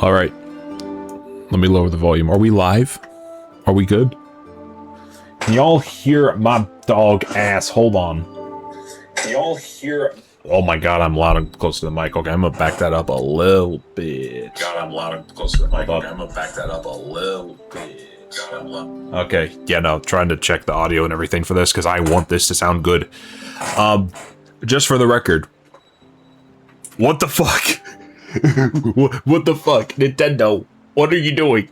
All right. Let me lower the volume. Are we live? Are we good? Can y'all hear my dog ass? Hold on. Can y'all hear... Oh my god, I'm loud and close to the mic. Okay, I'm gonna back that up a little bit. God, I'm loud and close to the mic. Okay, I'm gonna back that up a little bit. God, I'm loud. Okay, yeah, no, trying to check the audio and everything for this because I want this to sound good. Just for the record, what the fuck? What the fuck? Nintendo, what are you doing?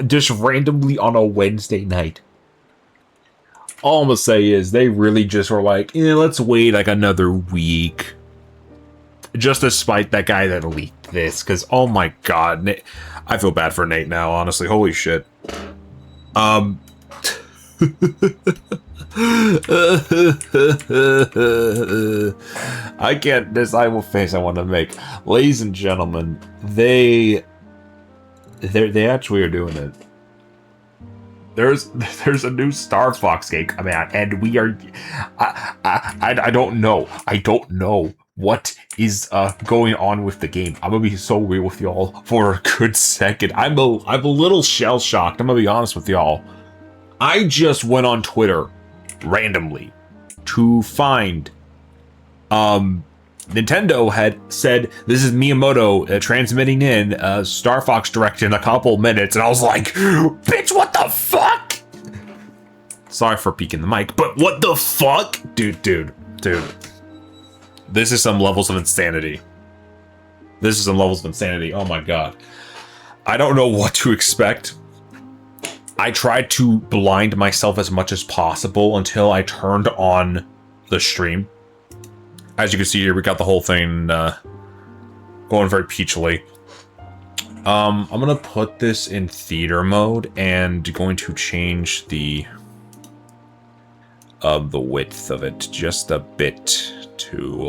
Just randomly on a Wednesday night. All I'm gonna say is they really just were like, let's wait like another week. Just to spite that guy that leaked this, because oh my god, Nate, I feel bad for Nate now, honestly. Holy shit. I can't decide what face I want to make. Ladies and gentlemen, they actually are doing it. There's a new Star Fox game coming out, and we are. I don't know. I don't know what is going on with the game. I'm gonna be so real with y'all for a good second. I'm a little shell shocked. I'm gonna be honest with y'all. I just went on Twitter randomly to find Nintendo had said this is Miyamoto transmitting in Star Fox Direct in a couple minutes, and I was like, bitch, what the fuck? Sorry for peeking the mic, but what the fuck? Dude. This is some levels of insanity. Oh my god. I don't know what to expect. I tried to blind myself as much as possible until I turned on the stream. As you can see here, we got the whole thing going very peachily. I'm gonna put this in theater mode and going to change the width of it just a bit to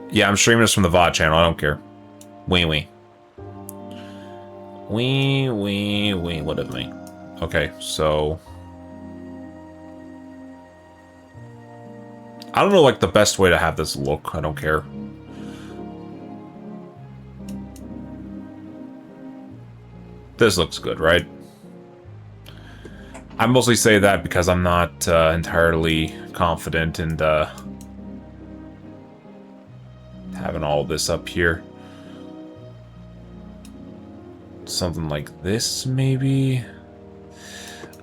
yeah, I'm streaming this from the VOD channel. I don't care. Wee. What of me? Okay, so I don't know, like, the best way to have this look. I don't care. This looks good, right? I mostly say that because I'm not entirely confident in having all this up here. Something like this, maybe?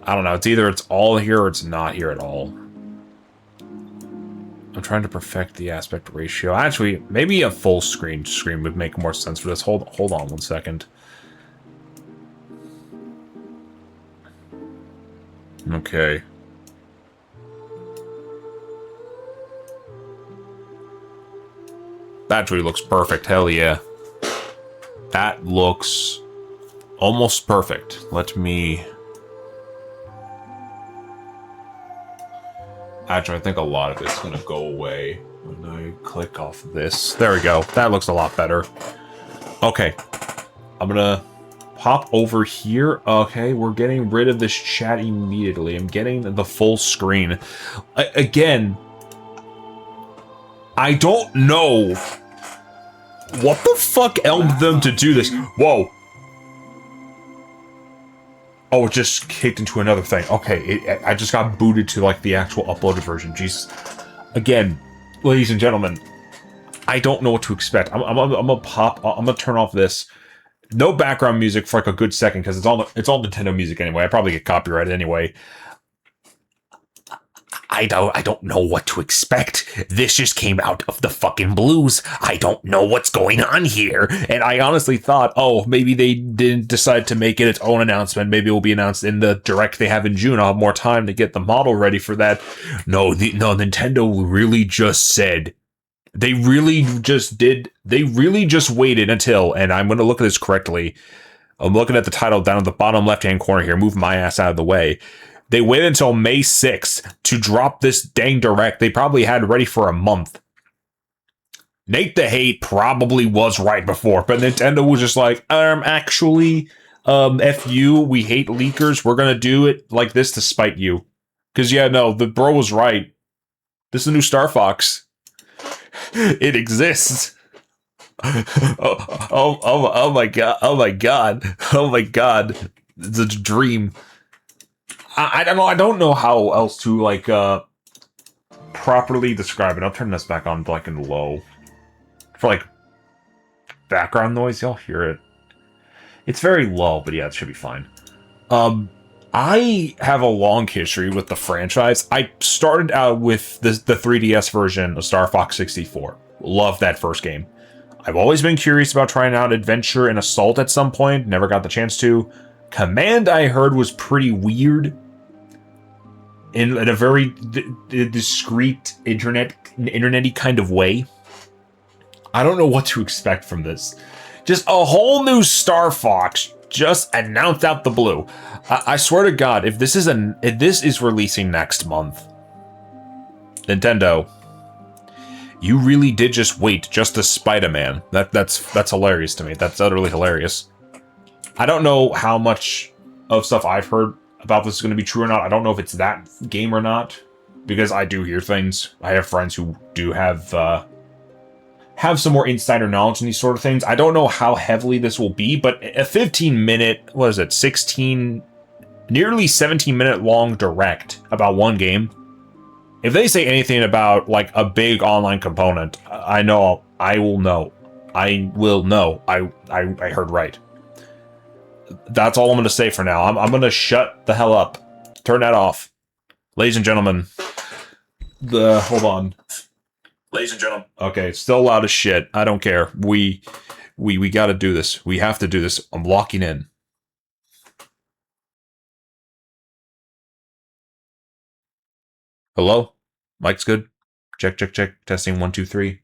I don't know. It's either it's all here or it's not here at all. I'm trying to perfect the aspect ratio. Actually, maybe a full screen would make more sense for this. Hold on 1 second. Okay. That actually looks perfect. Hell yeah. That looks almost perfect. Let me... Actually, I think a lot of it's going to go away when I click off of this. There we go. That looks a lot better. Okay. I'm going to pop over here. Okay, we're getting rid of this chat immediately. I'm getting the full screen. Again, I don't know what the fuck elmed them to do this. Whoa. Oh, it just kicked into another thing. Okay, I just got booted to, like, the actual uploaded version. Jesus. Again, ladies and gentlemen, I don't know what to expect. I'm gonna turn off this. No background music for, like, a good second, because it's all Nintendo music anyway. I probably get copyrighted anyway. I don't know what to expect. This just came out of the fucking blues. I don't know what's going on here. And I honestly thought, oh, maybe they didn't decide to make it its own announcement. Maybe it will be announced in the direct they have in June. I'll have more time to get the model ready for that. No, Nintendo really just said. They really just waited until, and I'm going to look at this correctly. I'm looking at the title down at the bottom left-hand corner here. Move my ass out of the way. They waited until May 6th to drop this dang direct they probably had ready for a month. Nate the Hate probably was right before, but Nintendo was just like, actually, F you, we hate leakers. We're going to do it like this to spite you. Because, yeah, no, the bro was right. This is a new Star Fox. It exists. Oh my god. It's a dream. I don't know. I don't know how else to like properly describe it. I'll turn this back on like in low for like background noise. Y'all hear it. It's very low, but yeah, it should be fine. I have a long history with the franchise. I started out with the 3DS version of Star Fox 64. Love that first game. I've always been curious about trying out Adventure and Assault at some point. Never got the chance to. Command, I heard, was pretty weird. In a very discreet internet-y kind of way. I don't know what to expect from this. Just a whole new Star Fox just announced out the blue. I swear to God, if this is releasing next month, Nintendo, you really did just wait just to Spider-Man. That's hilarious to me. That's utterly hilarious. I don't know how much of stuff I've heard about this is going to be true or not. I don't know if it's that game or not, because I do hear things. I have friends who do have some more insider knowledge in these sort of things. I don't know how heavily this will be, but a 15-minute, what is it, 16, nearly 17-minute long direct about one game. If they say anything about like a big online component, I know I will know. I will know. I heard right. That's all I'm going to say for now. I'm going to shut the hell up. Turn that off. Ladies and gentlemen. Hold on. Ladies and gentlemen. Okay, it's still loud as shit. I don't care. We got to do this. We have to do this. I'm locking in. Hello? Mic's good? Check. Testing 1, 2, 3.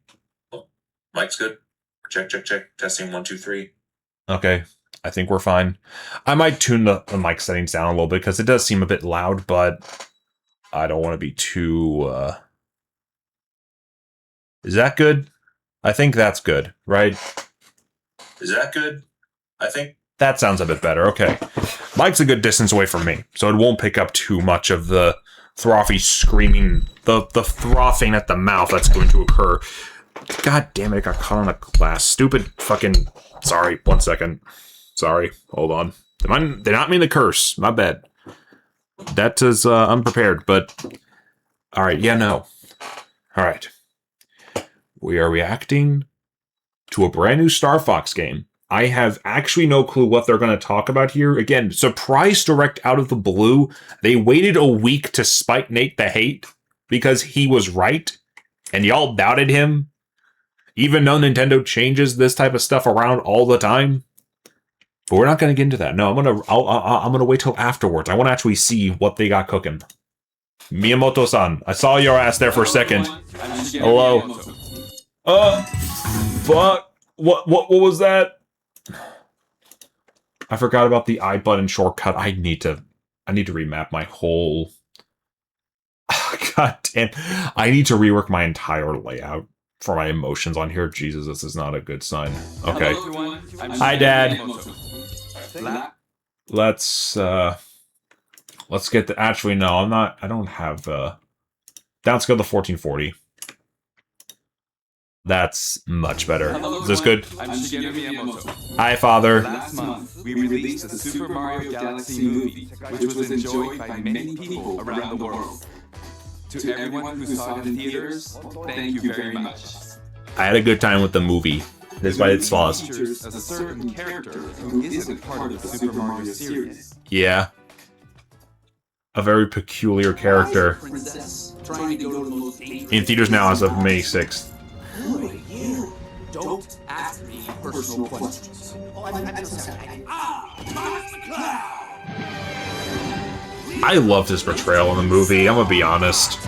Mic's good. Check. Testing 1, 2, 3. Okay. I think we're fine. I might tune the mic settings down a little bit because it does seem a bit loud, but I don't want to be too... Is that good? I think that's good, right? Is that good? I think... That sounds a bit better, okay. Mic's a good distance away from me, so it won't pick up too much of the frothy screaming, the frothing at the mouth that's going to occur. God damn it, I got caught on a glass. Stupid fucking... Sorry, 1 second. Sorry, hold on. Did not mean to curse. My bad. That is unprepared, but... Alright, yeah, no. Alright. We are reacting to a brand new Star Fox game. I have actually no clue what they're going to talk about here. Again, surprise direct out of the blue. They waited a week to spite Nate the Hate because he was right, and y'all doubted him. Even though Nintendo changes this type of stuff around all the time. But we're not going to get into that. No, I'm gonna wait till afterwards. I want to actually see what they got cooking. Miyamoto-san, I saw your ass there for a second. Hello. Fuck. What was that? I forgot about the I button shortcut. I need to remap my whole... God damn. I need to rework my entire layout for my emotions on here. Jesus, this is not a good sign. Okay. Hi, Dad. Let's get the... Actually, no, I don't have... Let's go to the 1440. That's much better. Hello, is this good? I'm Shigeru Miyamoto. Hi, Father. Last month, we released the Super Mario Galaxy movie, which was enjoyed by many people around the world. To everyone who saw it in theaters, thank you very much. I had a good time with the movie, despite its flaws. Features a certain character who isn't part of the Super Mario series. Yeah. a very peculiar character. Princess, trying to go to the most In theaters now as of May 6th. Who are you? Don't ask me personal questions. Oh, I'm so sorry. I loved his portrayal in the movie, I'm gonna be honest.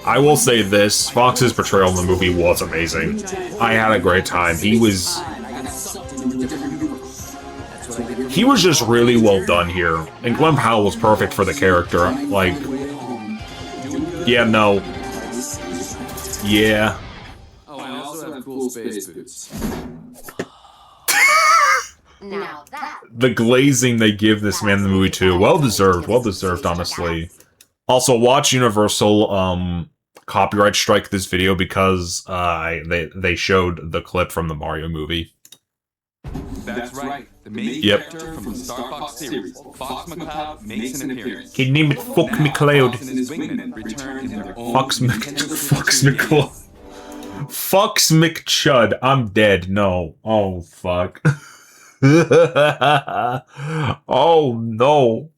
I will say this, Fox's portrayal in the movie was amazing. I had a great time. He was just really well done here. And Glenn Powell was perfect for the character. Like, yeah, no. Yeah. Oh, I also have cool space boots. Now that The glazing they give this man in the movie too, well deserved, honestly. Also, watch Universal copyright strike this video because they showed the clip from the Mario movie. That's right. The main Yep. character from the Star Fox series, Fox McCloud, makes an appearance. He named it Fuck McCloud. Fox and his wingmen return in their own Fox McCloud. Fox McChud. I'm dead. No. Oh, fuck. Oh, no.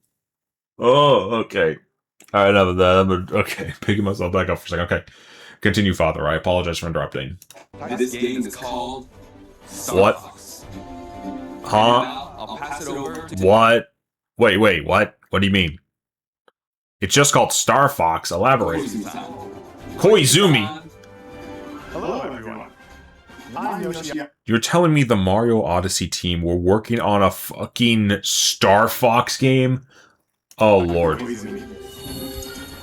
Oh, okay. Alright, enough of that. Okay, picking myself back up for a second. Okay. Continue, Father. I apologize for interrupting. This game is called Star What? Fox. Huh? Now, I'll pass it over to What? Wait, what? What do you mean? It's just called Star Fox. Elaborate. Koizumi! Hello, everyone. I'm Yoshi. You're telling me the Mario Odyssey team were working on a fucking Star Fox game? Oh, Lord.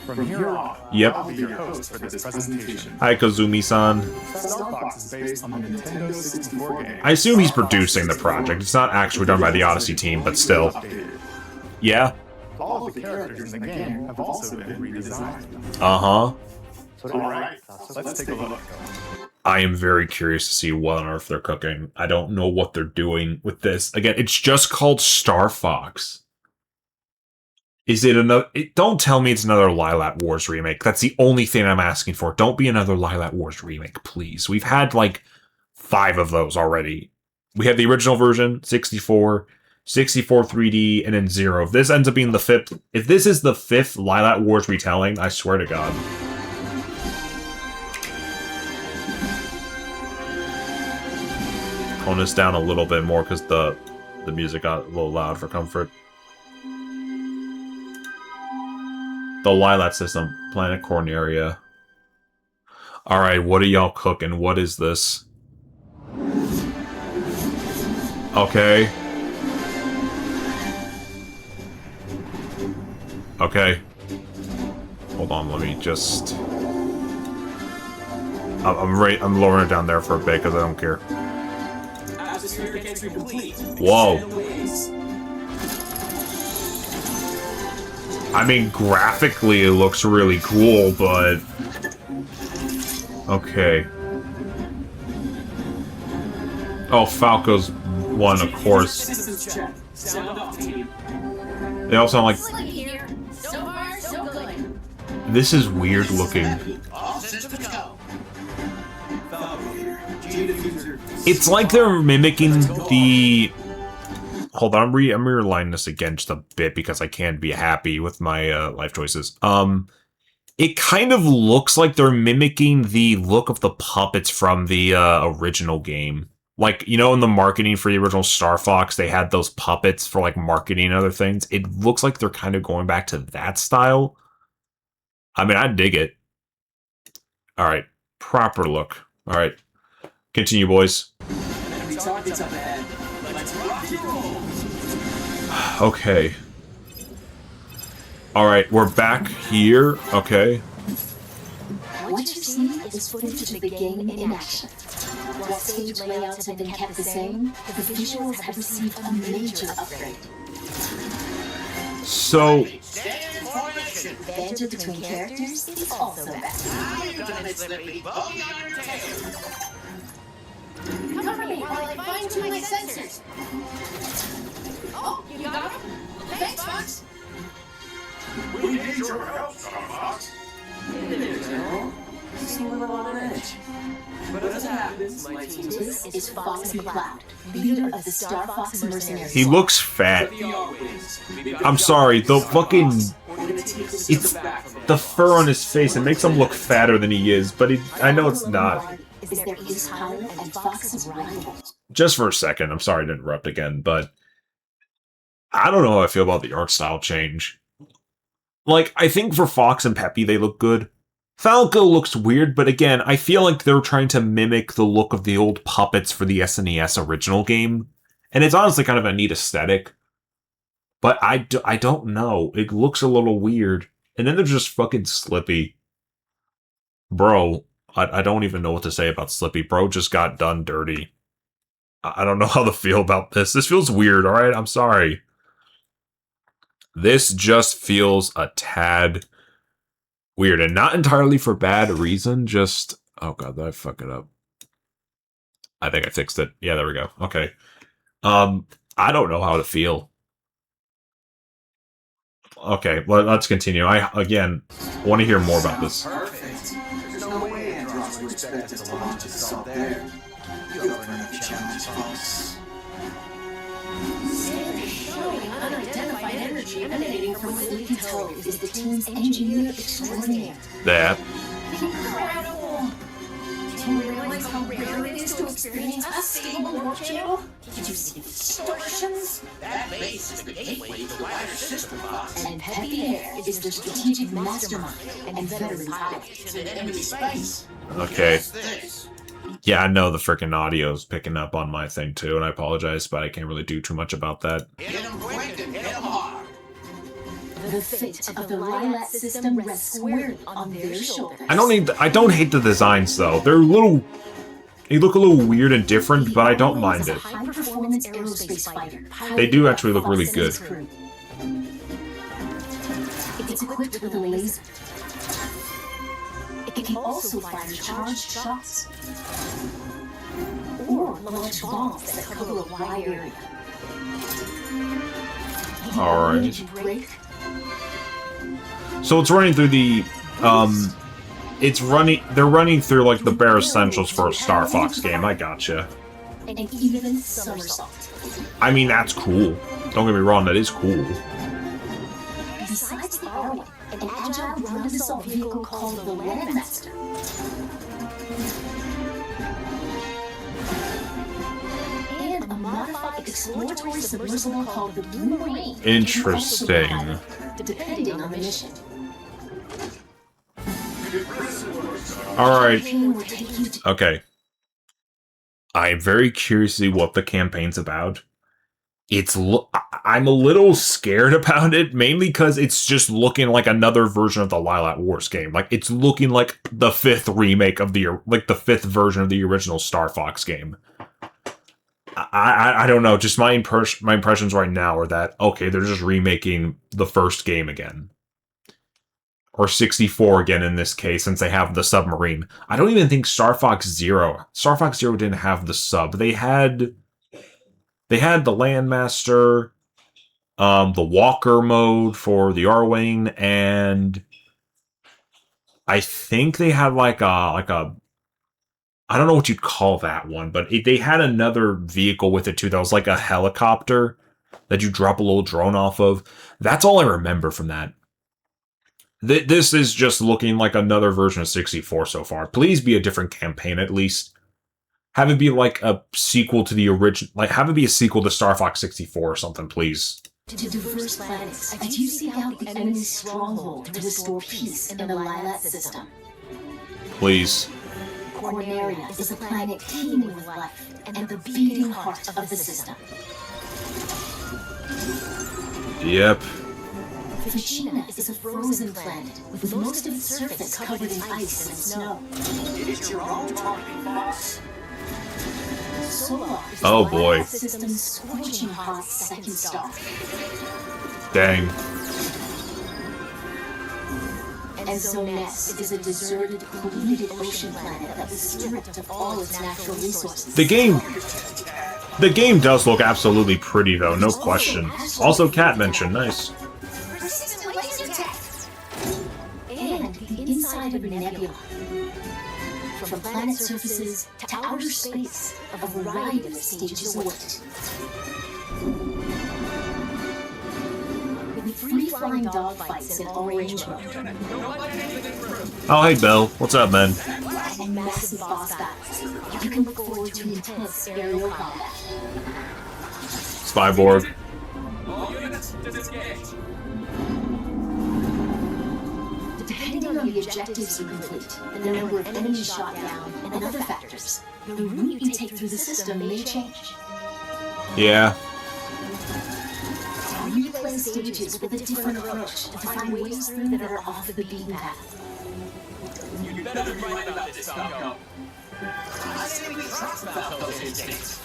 From here on, Yep. I'll be your host for this presentation. Hi, Kazumi-san. Star Fox is based on the Nintendo 64 game. I assume he's producing the project. It's not actually done by the Odyssey team, but still. Updated. Yeah? All of the characters in the game have also been redesigned. Uh-huh. Alright, let's take a look. I am very curious to see what on earth they're cooking. I don't know what they're doing with this. Again, it's just called Star Fox. Is it another... don't tell me it's another Lilac Wars remake. That's the only thing I'm asking for. Don't be another Lilac Wars remake, please. We've had, like, 5 of those already. We had the original version, 64, 64 3D, and then 0. If this ends up being the 5th... If this is the 5th Lilac Wars retelling, I swear to God. Tone this down a little bit more because the music got a little loud for comfort. The Lilac system, Planet Corneria. Alright, what are y'all cooking? What is this? Okay. Okay. Hold on, let me just... I'm lowering it down there for a bit because I don't care. Whoa. I mean, graphically it looks really cool, but... Okay. Oh, Falco's one, of course. They all sound like... This is weird looking. It's like they're mimicking the... Hold on, I'm realigning this again just a bit because I can't be happy with my life choices. It kind of looks like they're mimicking the look of the puppets from the original game. Like, you know, in the marketing for the original Star Fox, they had those puppets for, like, marketing and other things. It looks like they're kind of going back to that style. I mean, I dig it. Alright, proper look. Alright, continue, boys. Okay. Alright, we're back here. Okay. what you've seen is footage of the game in action. While stage layouts have been kept the same, the visuals have received a major upgrade. So, Banter between characters is also back. Cover me while I fine-tune my sensors. Oh, you got him? Thanks, Fox. We need your help, Star Fox. Seem a little on edge. But as it happens, my team This is Fox McCloud, leader of the Star Fox Mercenaries. He looks fat. I'm sorry, the fucking... It's the fur on his face. It makes him look fatter than he is, but I know it's not. Is there is power and Fox's rival. Just for a second, I'm sorry to interrupt again, but I don't know how I feel about the art style change. Like, I think for Fox and Peppy, they look good. Falco looks weird, but again, I feel like they're trying to mimic the look of the old puppets for the SNES original game. And it's honestly kind of a neat aesthetic. But I don't know. It looks a little weird. And then there's just fucking Slippy. Bro, I don't even know what to say about Slippy. Bro just got done dirty. I don't know how to feel about this. This feels weird, alright? I'm sorry. This just feels a tad weird, and not entirely for bad reason, just... Oh god, did I fuck it up? I think I fixed it. Yeah, there we go. Okay. I don't know how to feel. Okay, well, let's continue. I, again, want to hear more about this. Perfect. There's no way Andross would expect us to launch assault there. You'll never enough challenge, Fox. Showing unidentified energy emanating from what we can tell is the team's engineer extraordinaire. That. Incredible! Do you realize how rare it is to experience a stable warp channel? Did you see the distortions? That base is the gateway to the wider system, Fox. And Peppy Hare is the strategic mastermind and veteran pilot. It's in enemy space. Okay. What's this? Yeah, I know the freaking audio's picking up on my thing too, and I apologize, but I can't really do too much about that. Hit 'em quick and hit 'em hard. The fate of the Lilat system rests squarely on their shoulders. I don't hate the designs though. They're a little... They look a little weird and different, but I don't mind it. High-performance aerospace fighter. They do actually look really good. It's equipped with a laser. It can also fire charged shots or launch bombs that cover a wide area. Alright. Break. So it's running through the... They're running through, like, the bare essentials for a Star Fox game. I gotcha. And even somersault. I mean, that's cool. Don't get me wrong, that is cool. Besides the Army, an agile ground assault vehicle called the Landmaster. And a modified exploratory submersible called the Blue Marine. Interesting. Depending on the mission. Alright. Will take you to Okay. I'm very curious to see what the campaign's about. I'm a little scared about it, mainly because it's just looking like another version of the Lilat Wars game. Like, it's looking like the 5th remake of the 5th version of the original Star Fox game. I don't know, just my impressions right now are that, okay, they're just remaking the first game again. Or 64 again in this case, since they have the submarine. I don't even think Star Fox Zero didn't have the sub. They had the Landmaster, the Walker mode for the R-Wing, and I think they had like a I don't know what you'd call that one, but they had another vehicle with it too that was like a helicopter that you drop a little drone off of. That's all I remember from that. This is just looking like another version of 64 so far. Please be a different campaign at least. Have it be like a sequel to the original, like have it be a sequel to Star Fox 64 or something, please. to diverse planets as you seek out the enemy's stronghold to restore peace in the Lilat system. Please. Corneria is a planet teeming with life and the beating heart of the system. Yep. Fuchina is a frozen planet with most of its surface covered in ice and snow. It's your own target, Fox. Solar is the Oh, boy. Lilat system's scorching hot second star. Dang. And Zoness is a deserted, polluted ocean planet that was stripped of all its natural resources. The game does look absolutely pretty though, no question. Also cat mention, nice. Persistent laser tech! And the inside of a nebula. from planet surfaces to outer space, a variety of stages await. With free-flying dogfights in all range mode, Oh, hey, Bill. What's up, man? and massive boss battles, you can look forward to intense aerial combat. Spyborg. Depending on the objectives you complete, the number of enemies shot down, and other factors, the route you take through the system may change. Yeah. Replay stages with a different approach to find ways through that are off the beaten path. You better be right about this, Falco. I say we trust Falco's instincts.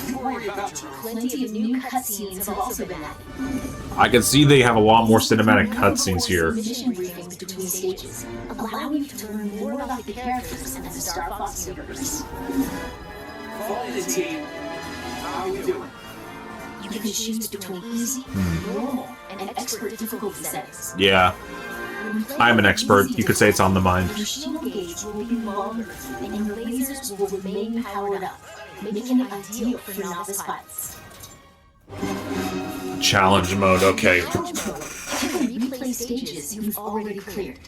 You worry about your Plenty of new cutscenes have also been added. I can see they have a lot more cinematic cutscenes here. Mission briefings between stages, allowing you to learn more about the characters and the Star Fox universe. quality team. How are we doing? You can choose between easy, normal, and expert difficulty settings. Yeah. I'm an expert. You could say it's on the mind. Your shield gauge will be longer, and your lasers will remain powered up, making it ideal for novice pilots. Challenge mode, okay. Replay stages you've already cleared.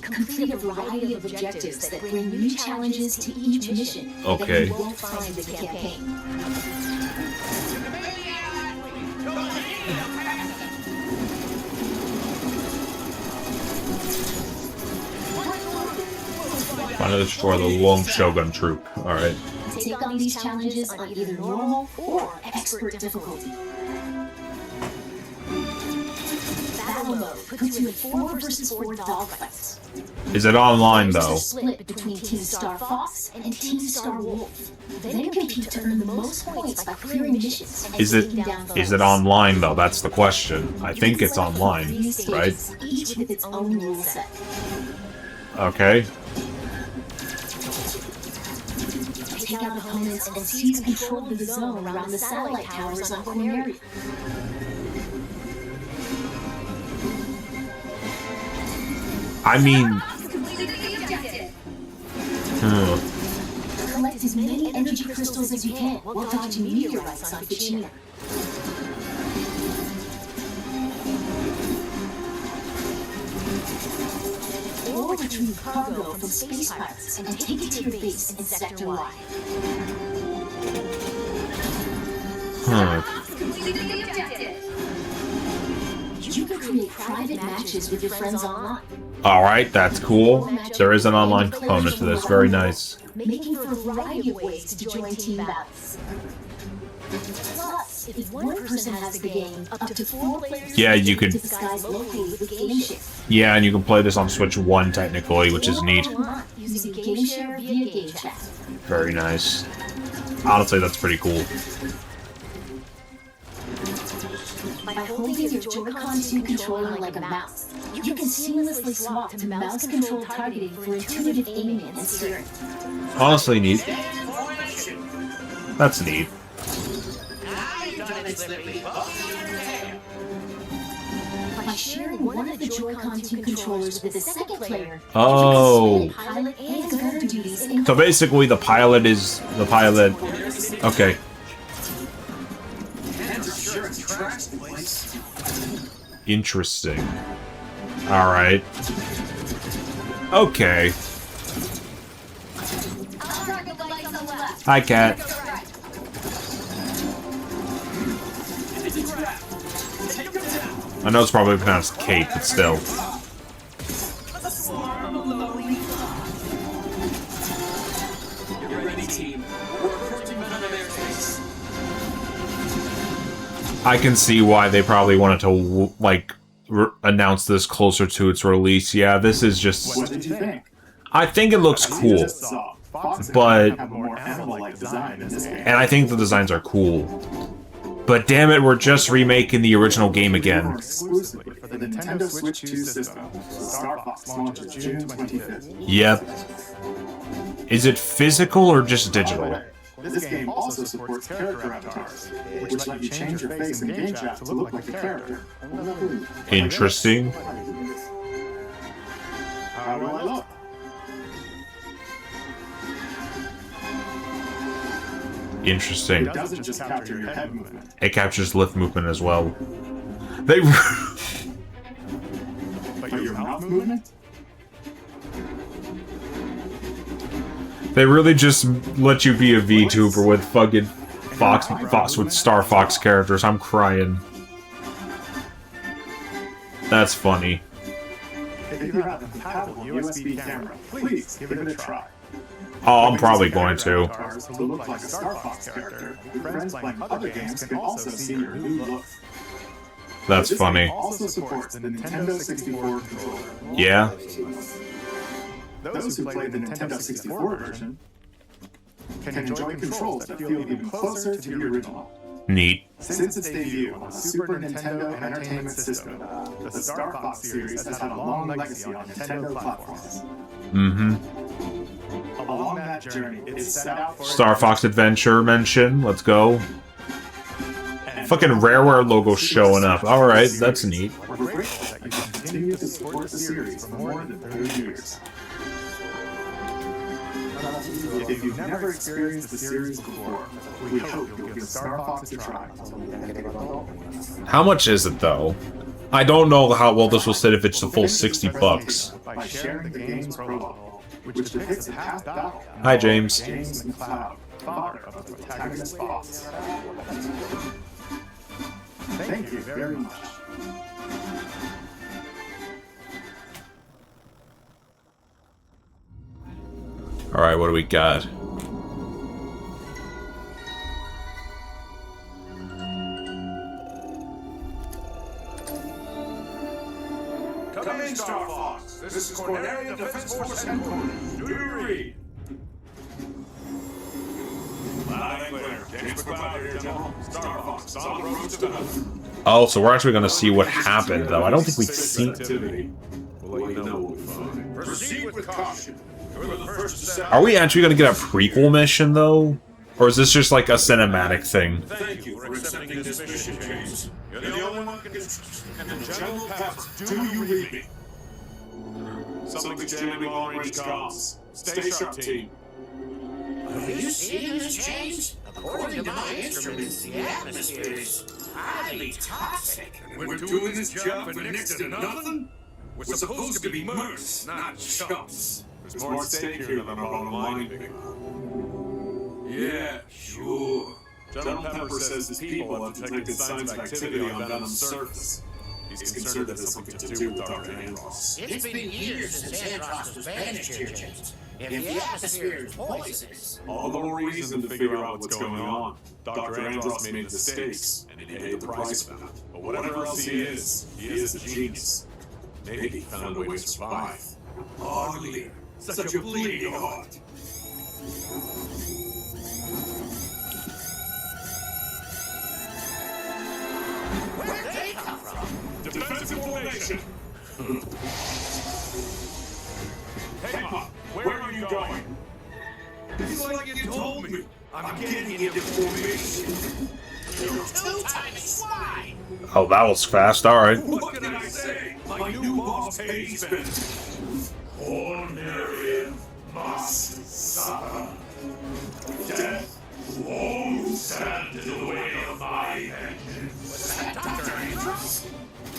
Complete a variety of objectives that bring new challenges to each mission that Okay. you won't find in the campaign. Find to destroy the Long Shogun troop. Alright. Take on these challenges on either normal or expert difficulty. Battle mode puts you in 4 versus 4 dogfights. Is it online though? Split between Team Star Fox and Team Star Wolf. Then compete to earn the most points by clearing missions. and Is it taking down is it foes. online though? That's the question. I think it's online, right? Each with its own rule set. Okay. Take out opponents and seize control of the zone around the satellite towers on Corneria. I mean, Collect as many energy crystals as you can while dodging meteorites on Fuchina. Or retrieve cargo from space pirates and take it to your base in Sector Y. You can create private matches with your friends online, alright, that's cool. There is an online component to this. Very nice. making for a variety of ways to join team battles. Plus, if one person has the game, up to 4 players Yeah, you could. to disguise locally with game share. Yeah, and you can play this on Switch 1 technically, which is neat. Using game share via game chat. Very nice. Honestly, that's pretty cool. By holding your Joy-Con 2 controller like a mouse, you can seamlessly swap to mouse-controlled targeting for intuitive aiming and steering. Honestly, neat. That's neat. I've done it slippy. By sharing one of the Joy-Con 2 controllers with a second player, Oh. you can split pilot and gunner duties in So basically, the pilot is the pilot. Okay. Interesting. Alright. Okay. Hi, Cat. I know it's probably pronounced Kate, but still. Get ready, team. We're approaching another airspace. I can see why they probably wanted to, like, announce this closer to its release. Yeah, this is just... What did you think? I think it looks You cool. just saw Fox But- have a more animal-like design in this game. And I think the designs are cool. But damn it, we're just remaking the original game again. Exclusively for the Nintendo Switch 2 system. Star Fox launches June 25th. Yep. Is it physical or just By the digital? way, this game also supports character avatars, which let you change your face in game chat to look like a character. Interesting. How do I look? Interesting. It doesn't just capture your head movement. It captures lip movement as well. They But your mouth movement? they really just let you be a VTuber with fucking Fox with Star Fox characters. I'm crying. That's funny. If you have a compatible USB camera, please give it a try. Oh, I'm probably going to. To look like a Star Fox character, friends playing other games can also see your new look. That's This funny. game also supports the Nintendo 64 controller. Yeah. Those who play the Nintendo 64 version can enjoy controls that feel even closer to the original. Neat. Since its debut on the Super Nintendo Entertainment System, the Star Fox series has had a long legacy on Nintendo platforms. Mm-hmm. Along that journey, it set out for Star Fox Adventure mention. Let's go. Fucking Rareware logo showing up. Alright, that's neat. We're grateful that you continue to support the series for more than 30 years. If you've never experienced the series before, we hope you'll give Star Fox a try. How much is it though? I don't know how well this will sit if it's the full 60 bucks. By sharing the game's prologue, which depicts a past battle. Hi, James. James McCloud, father of the protagonist boss. Thank you very much. Alright, what do we got? Come in, Star Fox. This is Cornelia Defense Force Headquarters. Do you read? Loud and clear. James McCloud here, General. Star Fox, on the road to battle. Oh, so we're actually gonna see what happened though. I don't think we've seen... We'll let you know what we find. Proceed with caution. You're the first to set. Are we actually gonna get a prequel mission though? Or is this just like a cinematic thing? Thank you for accepting this mission, James. You're the only one who can and the General Pepper. Do you read me? Something's jamming long-range comms. Stay sharp, team. Are you seeing this, James? According to my instruments, the atmosphere is highly toxic. We're doing this job for next to nothing? We're supposed to be mercs, not chumps. There's more at stake here than our bottom line, big one. Yeah, sure. General Pepper says his people have detected signs of activity on Venom's surface. He's concerned that has something to do with Dr. Andros. It's been years since Andros was banished here, James. If the atmosphere is poisonous, All the more reason to figure out what's going on. Dr. Andros made mistakes, and he paid the price for that. But whatever else he is a genius. Maybe he found a way to survive. Hardly. Such a bleeding heart. where'd they come from? Defensive formation! Hey, Ma, where are you going? It's like you told me. I'm getting into formation. Two-timing swine! Oh, that was fast. Alright. What can I say? My new boss pays me. Cornelia must suffer. Death won't stand in the way of my engine. Was that Dr. Andros?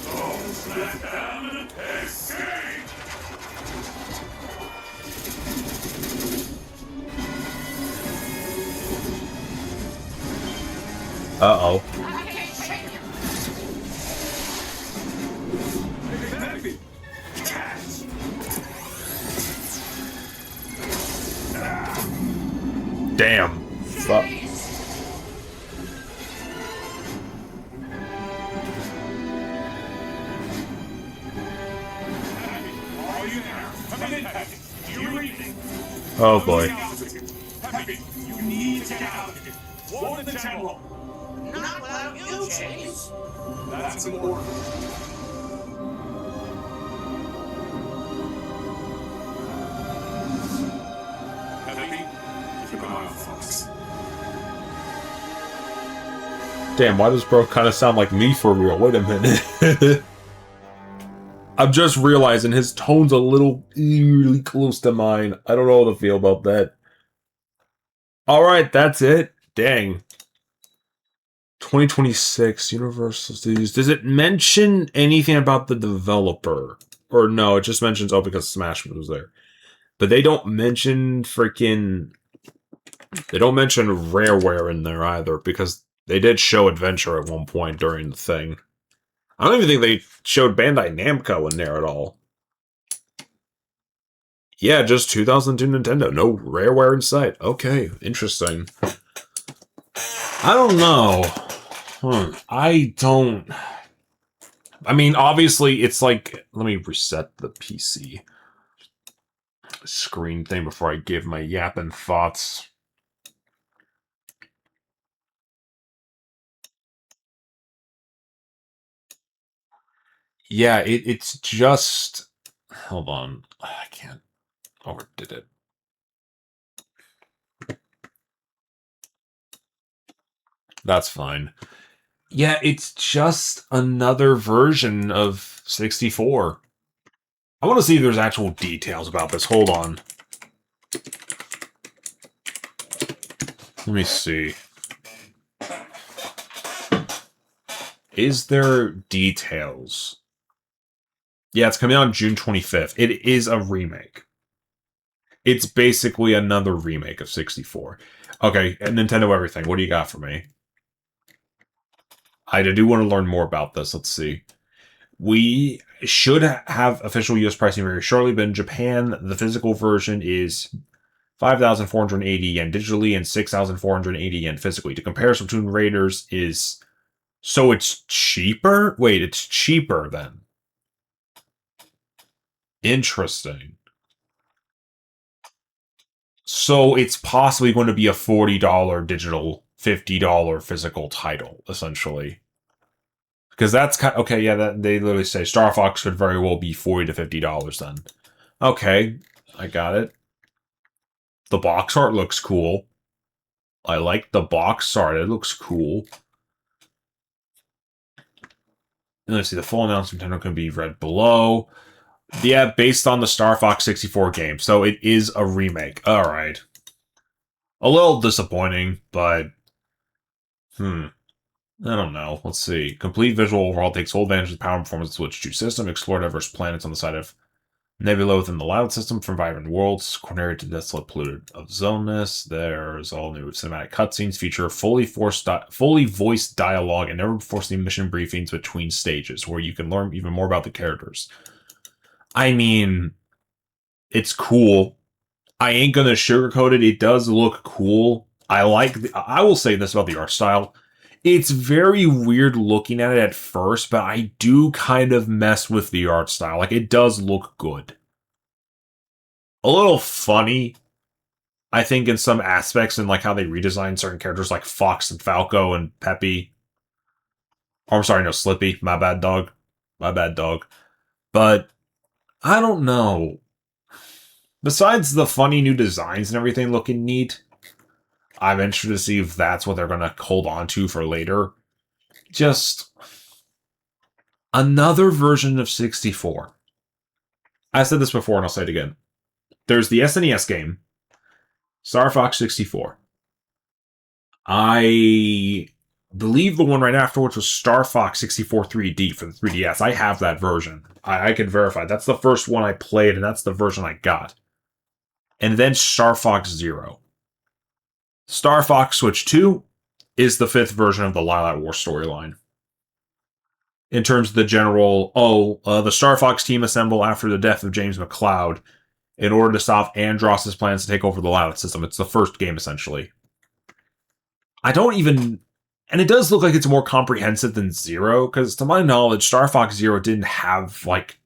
Don't let them escape! Uh-oh. I can't take him! Baby! Cats! Damn. Fuck. Are you there? Come in, Happy. You read me. Oh boy. Happy, you need to get out of here. Warn the general. Not without you, James! That's important. Happy, keep an eye on Fox. Damn, why does bro kind of sound like me for real? Wait a minute. I'm just realizing his tone's a little eerily close to mine. I don't know how to feel about that. Alright, that's it. Dang. 2026 Universal Studios. Does it mention anything about the developer? Or no, it just mentions, oh, because Smash was there. But they don't mention freaking... They don't mention Rareware in there either, because they did show Adventure at one point during the thing. I don't even think they showed Bandai Namco in there at all. Yeah, just 2002 Nintendo. No Rareware in sight. Okay, interesting. I don't know. I mean, obviously, it's like... Let me reset the PC screen thing before I give my yapping thoughts. Yeah, it's just... Hold on. I can't... Oh, it did it. That's fine. Yeah, it's just another version of 64. I want to see if there's actual details about this. Hold on. Let me see. Is there details? Yeah, it's coming out on June 25th. It is a remake. It's basically another remake of 64. Okay, Nintendo Everything, what do you got for me? I do want to learn more about this. Let's see. We should have official US pricing very shortly, but in Japan, the physical version is 5,480 yen digitally and 6,480 yen physically. The comparison between Raiders is... So it's cheaper? Wait, it's cheaper then. Interesting. So it's possibly going to be a $40 digital, $50 physical title, essentially. Because that's kind of, okay, yeah, that, they literally say Star Fox could very well be $40 to $50 then. Okay, I got it. The box art looks cool. I like the box art, it looks cool. And let's see, the full announcement can be read below. Yeah, based on the Star Fox 64 game, so it is a remake. Alright. A little disappointing, but... I don't know. Let's see. Complete visual overhaul takes full advantage of the power and performance of the Switch 2 system. Explore diverse planets on the side of Nebula within the Loud system from vibrant worlds. Cornered to desolate polluted of zoneness. There's all new cinematic cutscenes. Feature fully voiced dialogue and never before seen mission briefings between stages where you can learn even more about the characters. I mean, it's cool. I ain't gonna sugarcoat it. It does look cool. I will say this about the art style. It's very weird looking at it at first, but I do kind of mess with the art style. Like, it does look good. A little funny, I think, in some aspects, in like how they redesign certain characters like Fox and Falco and Peppy. Oh, I'm sorry, no, Slippy. My bad, dog. My bad, dog. But, I don't know. Besides the funny new designs and everything looking neat, I'm interested to see if that's what they're going to hold on to for later. Just another version of 64. I said this before and I'll say it again. There's the SNES game, Star Fox 64. I believe the one right afterwards was Star Fox 64 3D for the 3DS. I have that version. I can verify. That's the first one I played and that's the version I got. And then Star Fox Zero. Star Fox Switch 2 is the 5th version of the Lilat War storyline. In terms of the general, the Star Fox team assemble after the death of James McCloud in order to stop Andross's plans to take over the Lilat system. It's the first game, essentially. I don't even... And it does look like it's more comprehensive than Zero, because to my knowledge, Star Fox Zero didn't have, like...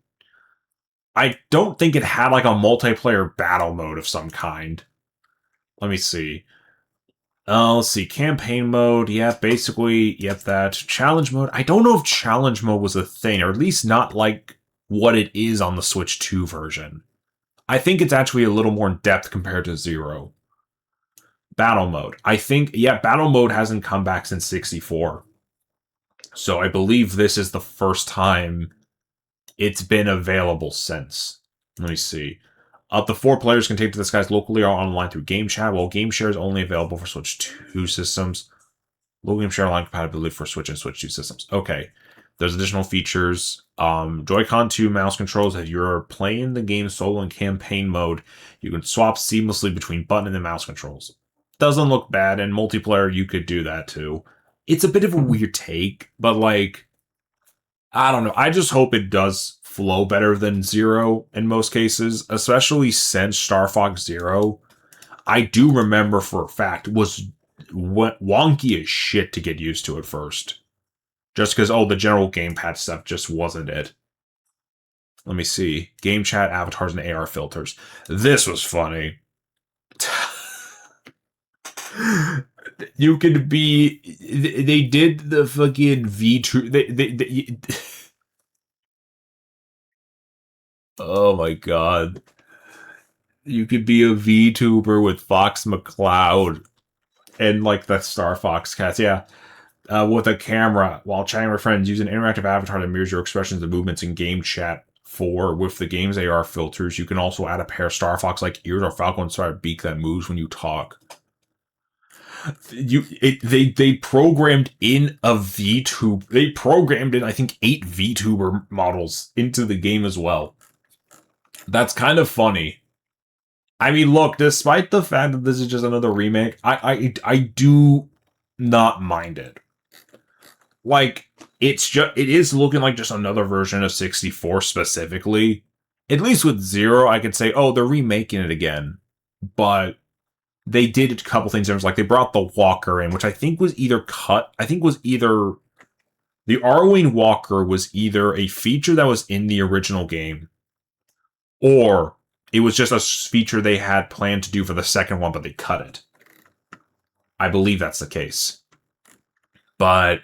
I don't think it had, like, a multiplayer battle mode of some kind. Let me see. Let's see. Campaign mode. Yeah, basically, yep, that. Challenge mode. I don't know if challenge mode was a thing, or at least not like what it is on the Switch 2 version. I think it's actually a little more in depth compared to Zero. Battle mode. I think, yeah, battle mode hasn't come back since 64. So I believe this is the first time it's been available since. Let me see. Up to 4 players can take to the skies locally or online through game chat, while game share is only available for Switch 2 systems. Local game share online compatibility for Switch and Switch 2 systems. Okay. There's additional features. Joy-Con 2 mouse controls. If you're playing the game solo in campaign mode, you can swap seamlessly between button and mouse controls. Doesn't look bad. In multiplayer, you could do that too. It's a bit of a weird take, but like, I don't know. I just hope it does flow better than Zero in most cases, especially since Star Fox Zero, I do remember for a fact, was wonky as shit to get used to at first. Just because, the general gamepad stuff just wasn't it. Let me see. Game chat, avatars, and AR filters. This was funny. You could be... They did the fucking V2... Oh my god. You could be a VTuber with Fox McCloud and like the Star Fox cats, yeah. With a camera while chatting with friends. Use an interactive avatar that mirrors your expressions and movements in game chat. With the game's AR filters, you can also add a pair of Star Fox-like ears or Falcon-inspired beak that moves when you talk. They programmed in a VTuber. They programmed in, I think, 8 VTuber models into the game as well. That's kind of funny. I mean, look, despite the fact that this is just another remake, I do not mind it. Like, it is looking like just another version of 64 specifically. At least with Zero, I could say, they're remaking it again. But they did a couple things. There was like, they brought the walker in, which I think was either cut. I think was either... The Arwing walker was either a feature that was in the original game, or it was just a feature they had planned to do for the second one, but they cut it. I believe that's the case. But...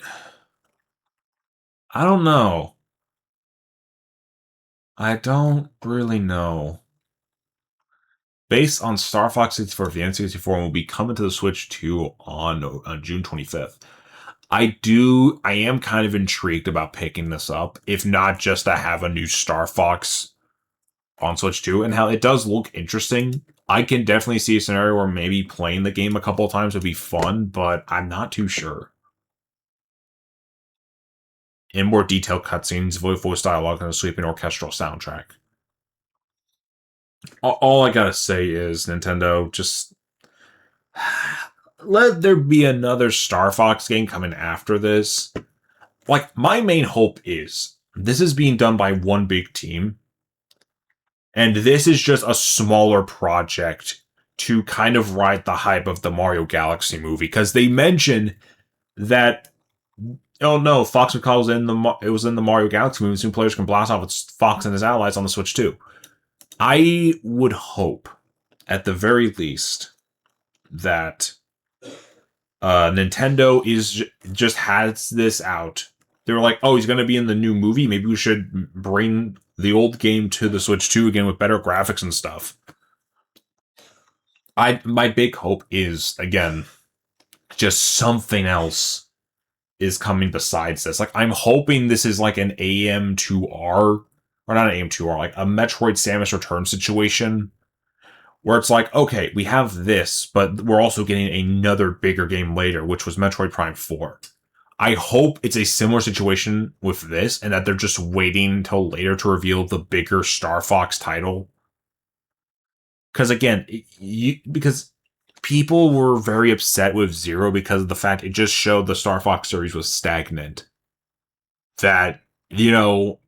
I don't know. I don't really know. Based on Star Fox 64 for the N64 will be coming to the Switch 2 on June 25th. I am kind of intrigued about picking this up, if not just to have a new Star Fox on Switch 2, and how it does look interesting. I can definitely see a scenario where maybe playing the game a couple of times would be fun, but I'm not too sure. In more detailed cutscenes, voice dialogue, and a sweeping orchestral soundtrack. All I gotta say is, Nintendo, just... let there be another Star Fox game coming after this. Like, my main hope is, this is being done by one big team, and this is just a smaller project to kind of ride the hype of the Mario Galaxy movie, because they mention that... Oh no, Fox McCall was in the Mario Galaxy movie, soon players can blast off with Fox and his allies on the Switch 2. I would hope, at the very least, that Nintendo just has this out. They were like, he's going to be in the new movie, maybe we should bring the old game to the Switch 2 again with better graphics and stuff. My big hope is, again, just something else is coming besides this. Like, I'm hoping this is like an AM2R, or not an AM2R, like a Metroid Samus Return situation, where it's like, okay, we have this, but we're also getting another bigger game later, which was Metroid Prime 4. I hope it's a similar situation with this, and that they're just waiting until later to reveal the bigger Star Fox title. Because again, because people were very upset with Zero because of the fact it just showed the Star Fox series was stagnant. That, it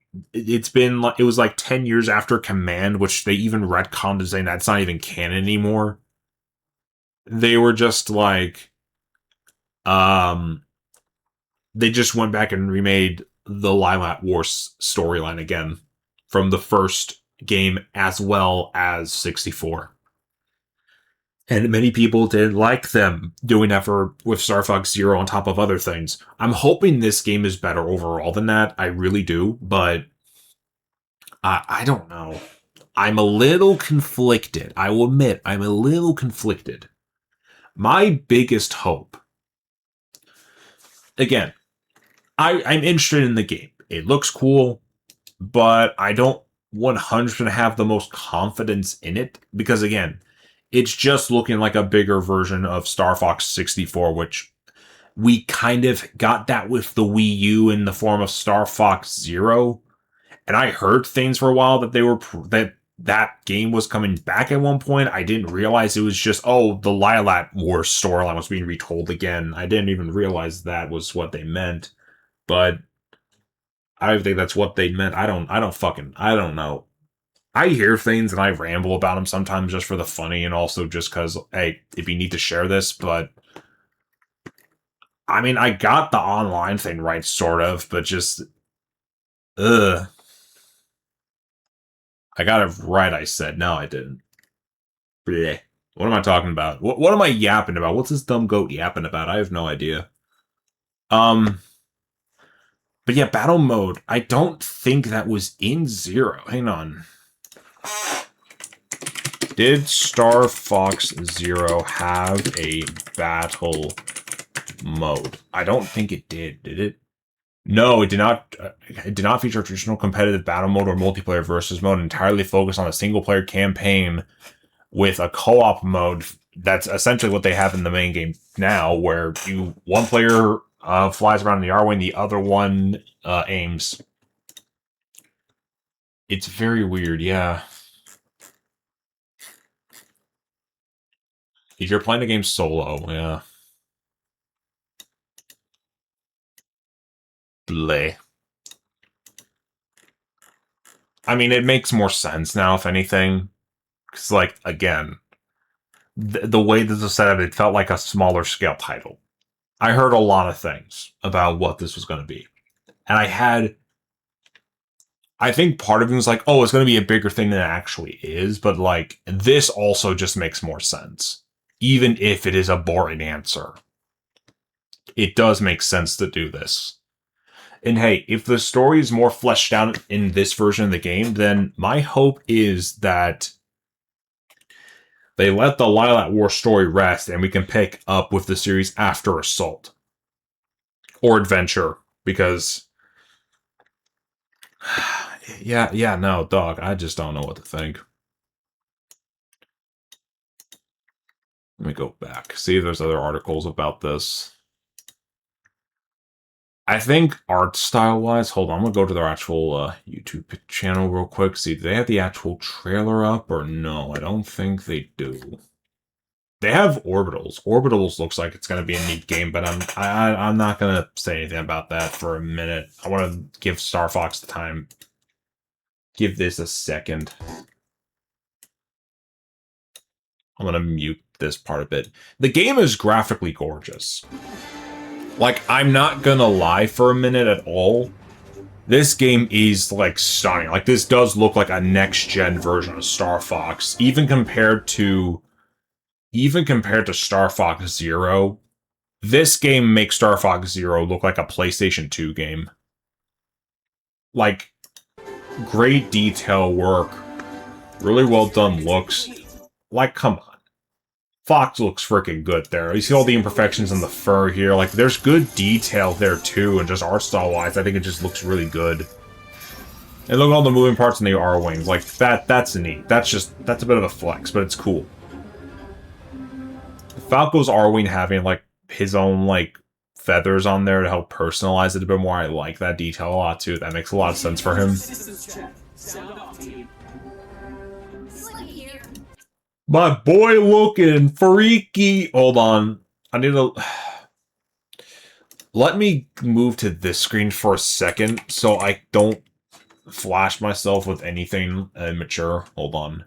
was like 10 years after Command, which they even retconned to say that's not even canon anymore. They were just like, they just went back and remade the Lilac Wars storyline again from the first game as well as 64. And many people didn't like them doing that with Star Fox Zero on top of other things. I'm hoping this game is better overall than that. I really do. But I don't know. I'm a little conflicted. I will admit, I'm a little conflicted. My biggest hope... Again, I'm interested in the game. It looks cool, but I don't 100% have the most confidence in it because, again, it's just looking like a bigger version of Star Fox 64, which we kind of got that with the Wii U in the form of Star Fox Zero. And I heard things for a while that they were that game was coming back at one point. I didn't realize it was just, oh, the Lilac Wars storyline was being retold again. I didn't even realize that was what they meant. But I think that's what they meant. I don't know. I hear things and I ramble about them sometimes just for the funny and also just because, hey, if you need to share this, but I mean, I got the online thing right, sort of, but just, ugh. I got it right, I said. No, I didn't. Blech. What am I talking about? What am I yapping about? What's this dumb goat yapping about? I have no idea. But yeah, battle mode. I don't think that was in Zero. Hang on. Did Star Fox Zero have a battle mode? I don't think it did it? No, it did not. It did not feature a traditional competitive battle mode or multiplayer versus mode. Entirely focused on a single-player campaign with a co-op mode. That's essentially what they have in the main game now, where one player flies around in the R-wing, the other one aims. It's very weird, yeah. If you're playing the game solo, yeah. Bleh. I mean, it makes more sense now, if anything. Because, like, again, the way this was set up, it felt like a smaller scale title. I heard a lot of things about what this was going to be. And I think part of it was like, oh, it's going to be a bigger thing than it actually is. But, like, this also just makes more sense. Even if it is a boring answer. It does make sense to do this. And hey, if the story is more fleshed out in this version of the game, then my hope is that they let the Lilac War story rest and we can pick up with the series after Assault. Or Adventure, because... yeah, no, dog, I just don't know what to think. Let me go back, see if there's other articles about this. I think art style-wise, hold on, I'm gonna go to their actual YouTube channel real quick, see, do they have the actual trailer up, or no? I don't think they do. They have Orbitals. Orbitals looks like it's gonna be a neat game, but I'm not gonna say anything about that for a minute. I want to give Star Fox the time. Give this a second. I'm gonna mute this part a bit. The game is graphically gorgeous. Like, I'm not gonna lie for a minute at all. This game is, like, stunning. Like, this does look like a next-gen version of Star Fox. Even compared to Star Fox Zero, this game makes Star Fox Zero look like a PlayStation 2 game. Like, great detail work. Really well done looks. Like, come on. Fox looks freaking good there. You see all the imperfections in the fur here. Like, there's good detail there, too, and just art style-wise, I think it just looks really good. And look at all the moving parts in the R-Wings. Like, that's neat. That's a bit of a flex, but it's cool. Falco's R-Wing having, like, his own, like, feathers on there to help personalize it a bit more. I like that detail a lot, too. That makes a lot of sense for him. My boy looking freaky. Hold on. I need to... Let me move to this screen for a second so I don't flash myself with anything immature. Hold on.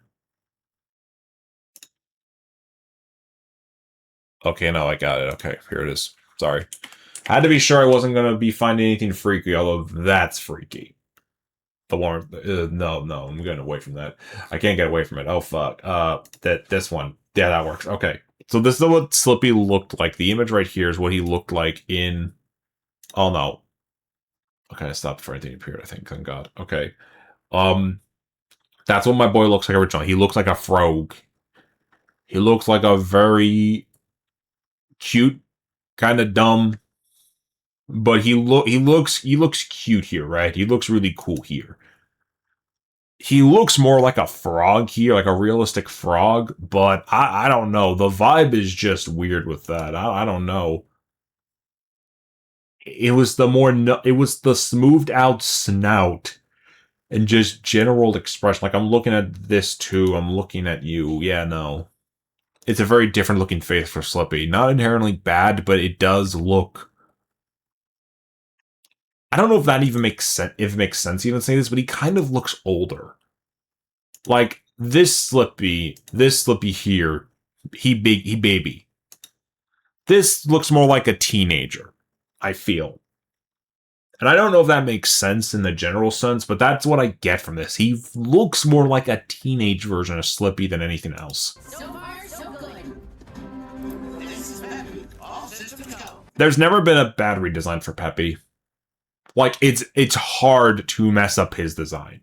Okay, no, I got it. Okay, here it is. Sorry. I had to be sure I wasn't going to be finding anything freaky, although that's freaky. The one, no, I'm getting away from that. I can't get away from it. Oh, fuck. This one. Yeah, that works. Okay. So this is what Slippy looked like. The image right here is what he looked like in... Oh, no. Okay, I stopped before anything appeared, I think. Thank God. Okay. That's what my boy looks like originally. He looks like a frog. He looks like a very cute, kind of dumb, but he looks cute here, right? He looks really cool here. he looks more like a frog here, like a realistic frog, but I don't know. The vibe is just weird with that. I don't know. It was it was the smoothed out snout and just general expression. Like, I'm looking at this too. I'm looking at you. Yeah, no. It's a very different looking face for Slippy. Not inherently bad, but it does look... I don't know if that even makes sense, if it makes sense even saying this, but he kind of looks older. Like, this Slippy here, he baby. This looks more like a teenager, I feel. And I don't know if that makes sense in the general sense, but that's what I get from this. He looks more like a teenage version of Slippy than anything else. So far, so good. This is Peppy. All systems go. There's never been a bad redesign for Peppy. Like, it's hard to mess up his design.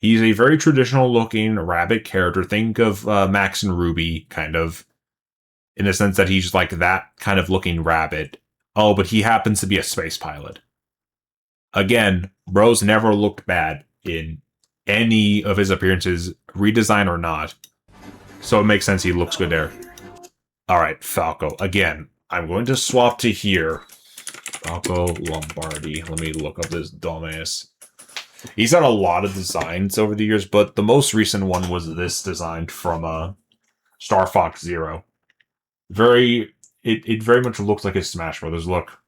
He's a very traditional looking rabbit character. Think of Max and Ruby, kind of, in the sense that he's like that kind of looking rabbit. Oh, but he happens to be a space pilot. Again, bro's never looked bad in any of his appearances, redesign or not. So it makes sense he looks good there. Alright, Falco. Again, I'm going to swap to here. Falco Lombardi. Let me look up this dumbass. He's had a lot of designs over the years, but the most recent one was this design from Star Fox Zero. It very much looks like a Smash Brothers look.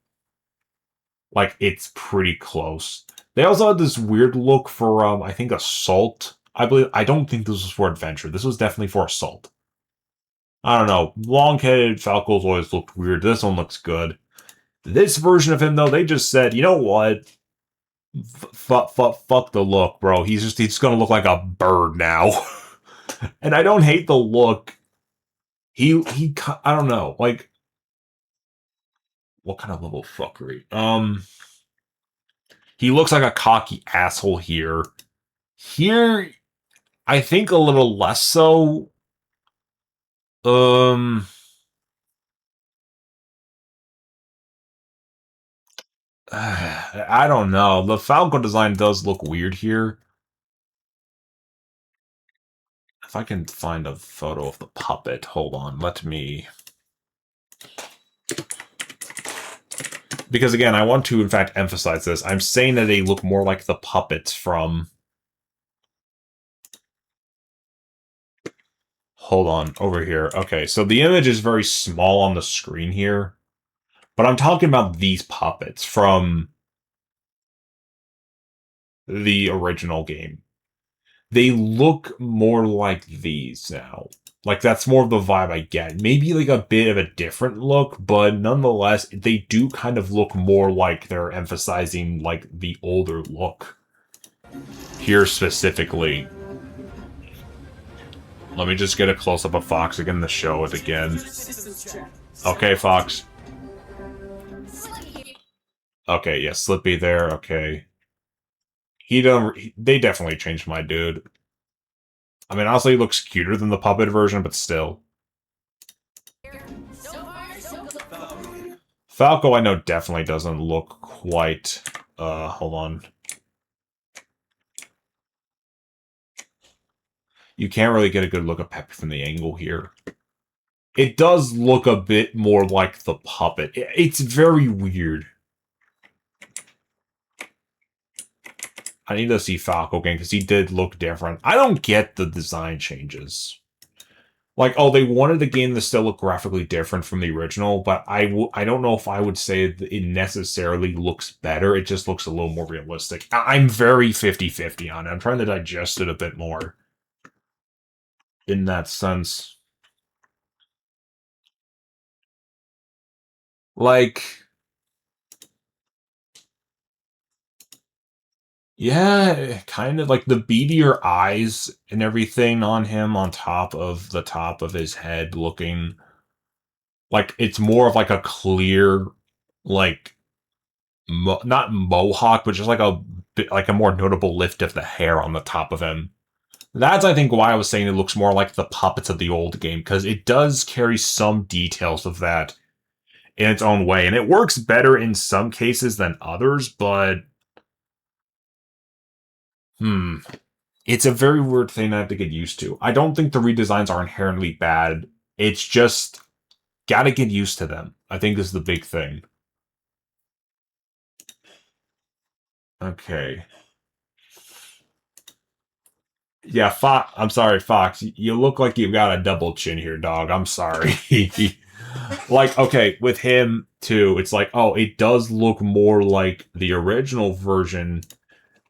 Like, it's pretty close. They also had this weird look for, I think, Assault. I don't think this was for Adventure. This was definitely for Assault. I don't know. Long-headed Falco's always looked weird. This one looks good. This version of him, though, they just said, you know what? Fuck the look, bro. He's gonna look like a bird now. And I don't hate the look. I don't know, like, what kind of level of fuckery? He looks like a cocky asshole here. Here, I think a little less so. I don't know. The Falco design does look weird here. If I can find a photo of the puppet, hold on, let me... Because again, I want to, in fact, emphasize this. I'm saying that they look more like the puppets from... Hold on, over here. Okay, so the image is very small on the screen here. But I'm talking about these puppets from the original game. They look more like these now. Like, that's more of the vibe I get. Maybe, like, a bit of a different look, but nonetheless, they do kind of look more like they're emphasizing, like, the older look. Here, specifically. Let me just get a close-up of Fox again to show it again. Okay, Fox. Okay, yeah, Slippy there, okay. They definitely changed my dude. I mean, honestly, he looks cuter than the puppet version, but still. Falco, I know, definitely doesn't look quite... hold on. You can't really get a good look at Peppy from the angle here. It does look a bit more like the puppet. It's very weird. I need to see Falco again, because he did look different. I don't get the design changes. Like, oh, they wanted the game to still look graphically different from the original, but I don't know if I would say it necessarily looks better. It just looks a little more realistic. I'm very 50-50 on it. I'm trying to digest it a bit more. In that sense. Like... Yeah, kind of like the beadier eyes and everything on him on top of the top of his head looking like it's more of like a clear, like, not mohawk, but just like a bit, like a more notable lift of the hair on the top of him. That's, I think, why I was saying it looks more like the puppets of the old game, because it does carry some details of that in its own way, and it works better in some cases than others, but... it's a very weird thing I have to get used to. I don't think the redesigns are inherently bad. It's just gotta get used to them. I think is the big thing. Okay. Yeah, Fox. I'm sorry, Fox. You look like you've got a double chin here, dog. I'm sorry. Like, okay, with him too, it's like, oh, it does look more like the original version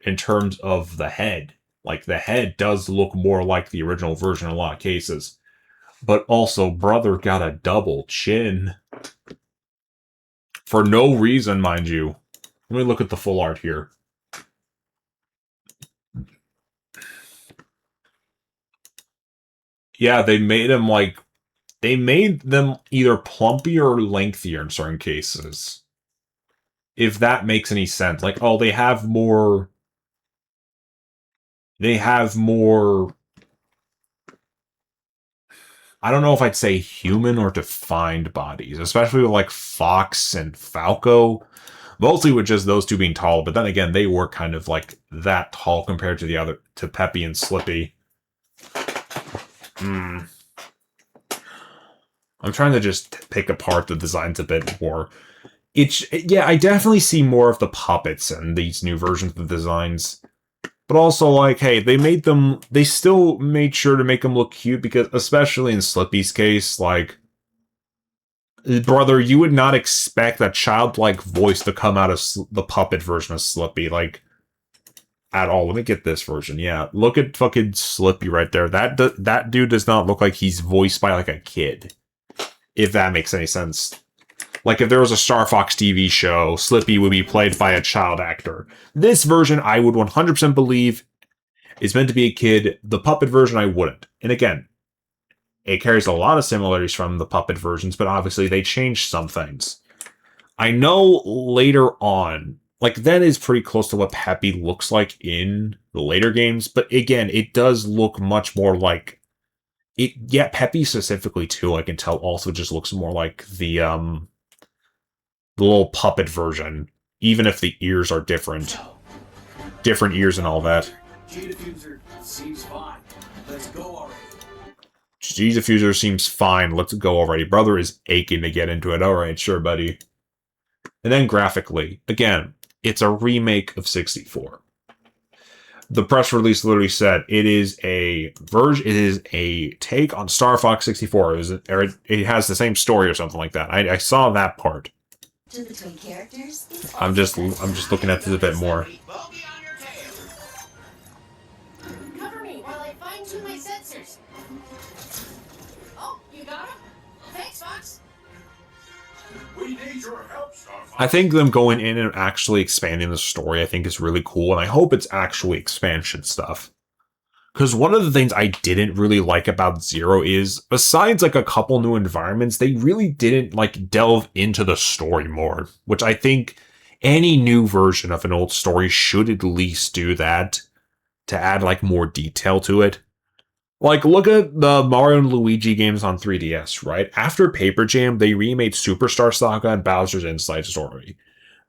in terms of the head. Like, the head does look more like the original version in a lot of cases. But also, brother got a double chin. For no reason, mind you. Let me look at the full art here. Yeah, they made him like... They made them either plumpier or lengthier in certain cases. If that makes any sense. Like, oh, they have more... They have more... I don't know if I'd say human or defined bodies. Especially with, like, Fox and Falco. Mostly with just those two being tall. But then again, they were kind of, like, that tall compared to the other... To Peppy and Slippy. I'm trying to just pick apart the designs a bit more. Yeah, I definitely see more of the puppets in these new versions of the designs. But also, like, hey, they still made sure to make them look cute because, especially in Slippy's case, like, brother, you would not expect a childlike voice to come out of the puppet version of Slippy, like, at all. Let me get this version. Yeah, look at fucking Slippy right there. That dude does not look like he's voiced by, like, a kid. If that makes any sense. Like, if there was a Star Fox TV show, Slippy would be played by a child actor. This version, I would 100% believe is meant to be a kid. The puppet version, I wouldn't. And again, it carries a lot of similarities from the puppet versions, but obviously they changed some things. I know later on, like, that is pretty close to what Peppy looks like in the later games, but again, it does look much more like yeah, Peppy specifically too, I can tell also just looks more like the little puppet version, even if the ears are different. Different ears and all that. G-Diffuser seems fine. Let's go already. G-Diffuser seems fine. Let's go already. Brother is aching to get into it. Alright, sure, buddy. And then graphically, again, it's a remake of 64. The press release literally said it is a take on Star Fox 64. It has the same story or something like that. I saw that part. To the twin characters, I'm just looking at this a bit more. Cover me while I fine-tune my sensors. Oh, you got him? Thanks, Fox. We need your help, Starfox. I think them going in and actually expanding the story, I think is really cool, and I hope it's actually expansion stuff. Because one of the things I didn't really like about Zero is, besides like a couple new environments, they really didn't like delve into the story more. Which I think any new version of an old story should at least do that, to add like more detail to it. Like, look at the Mario and Luigi games on 3DS, right? After Paper Jam, they remade Superstar Saga and Bowser's Inside Story.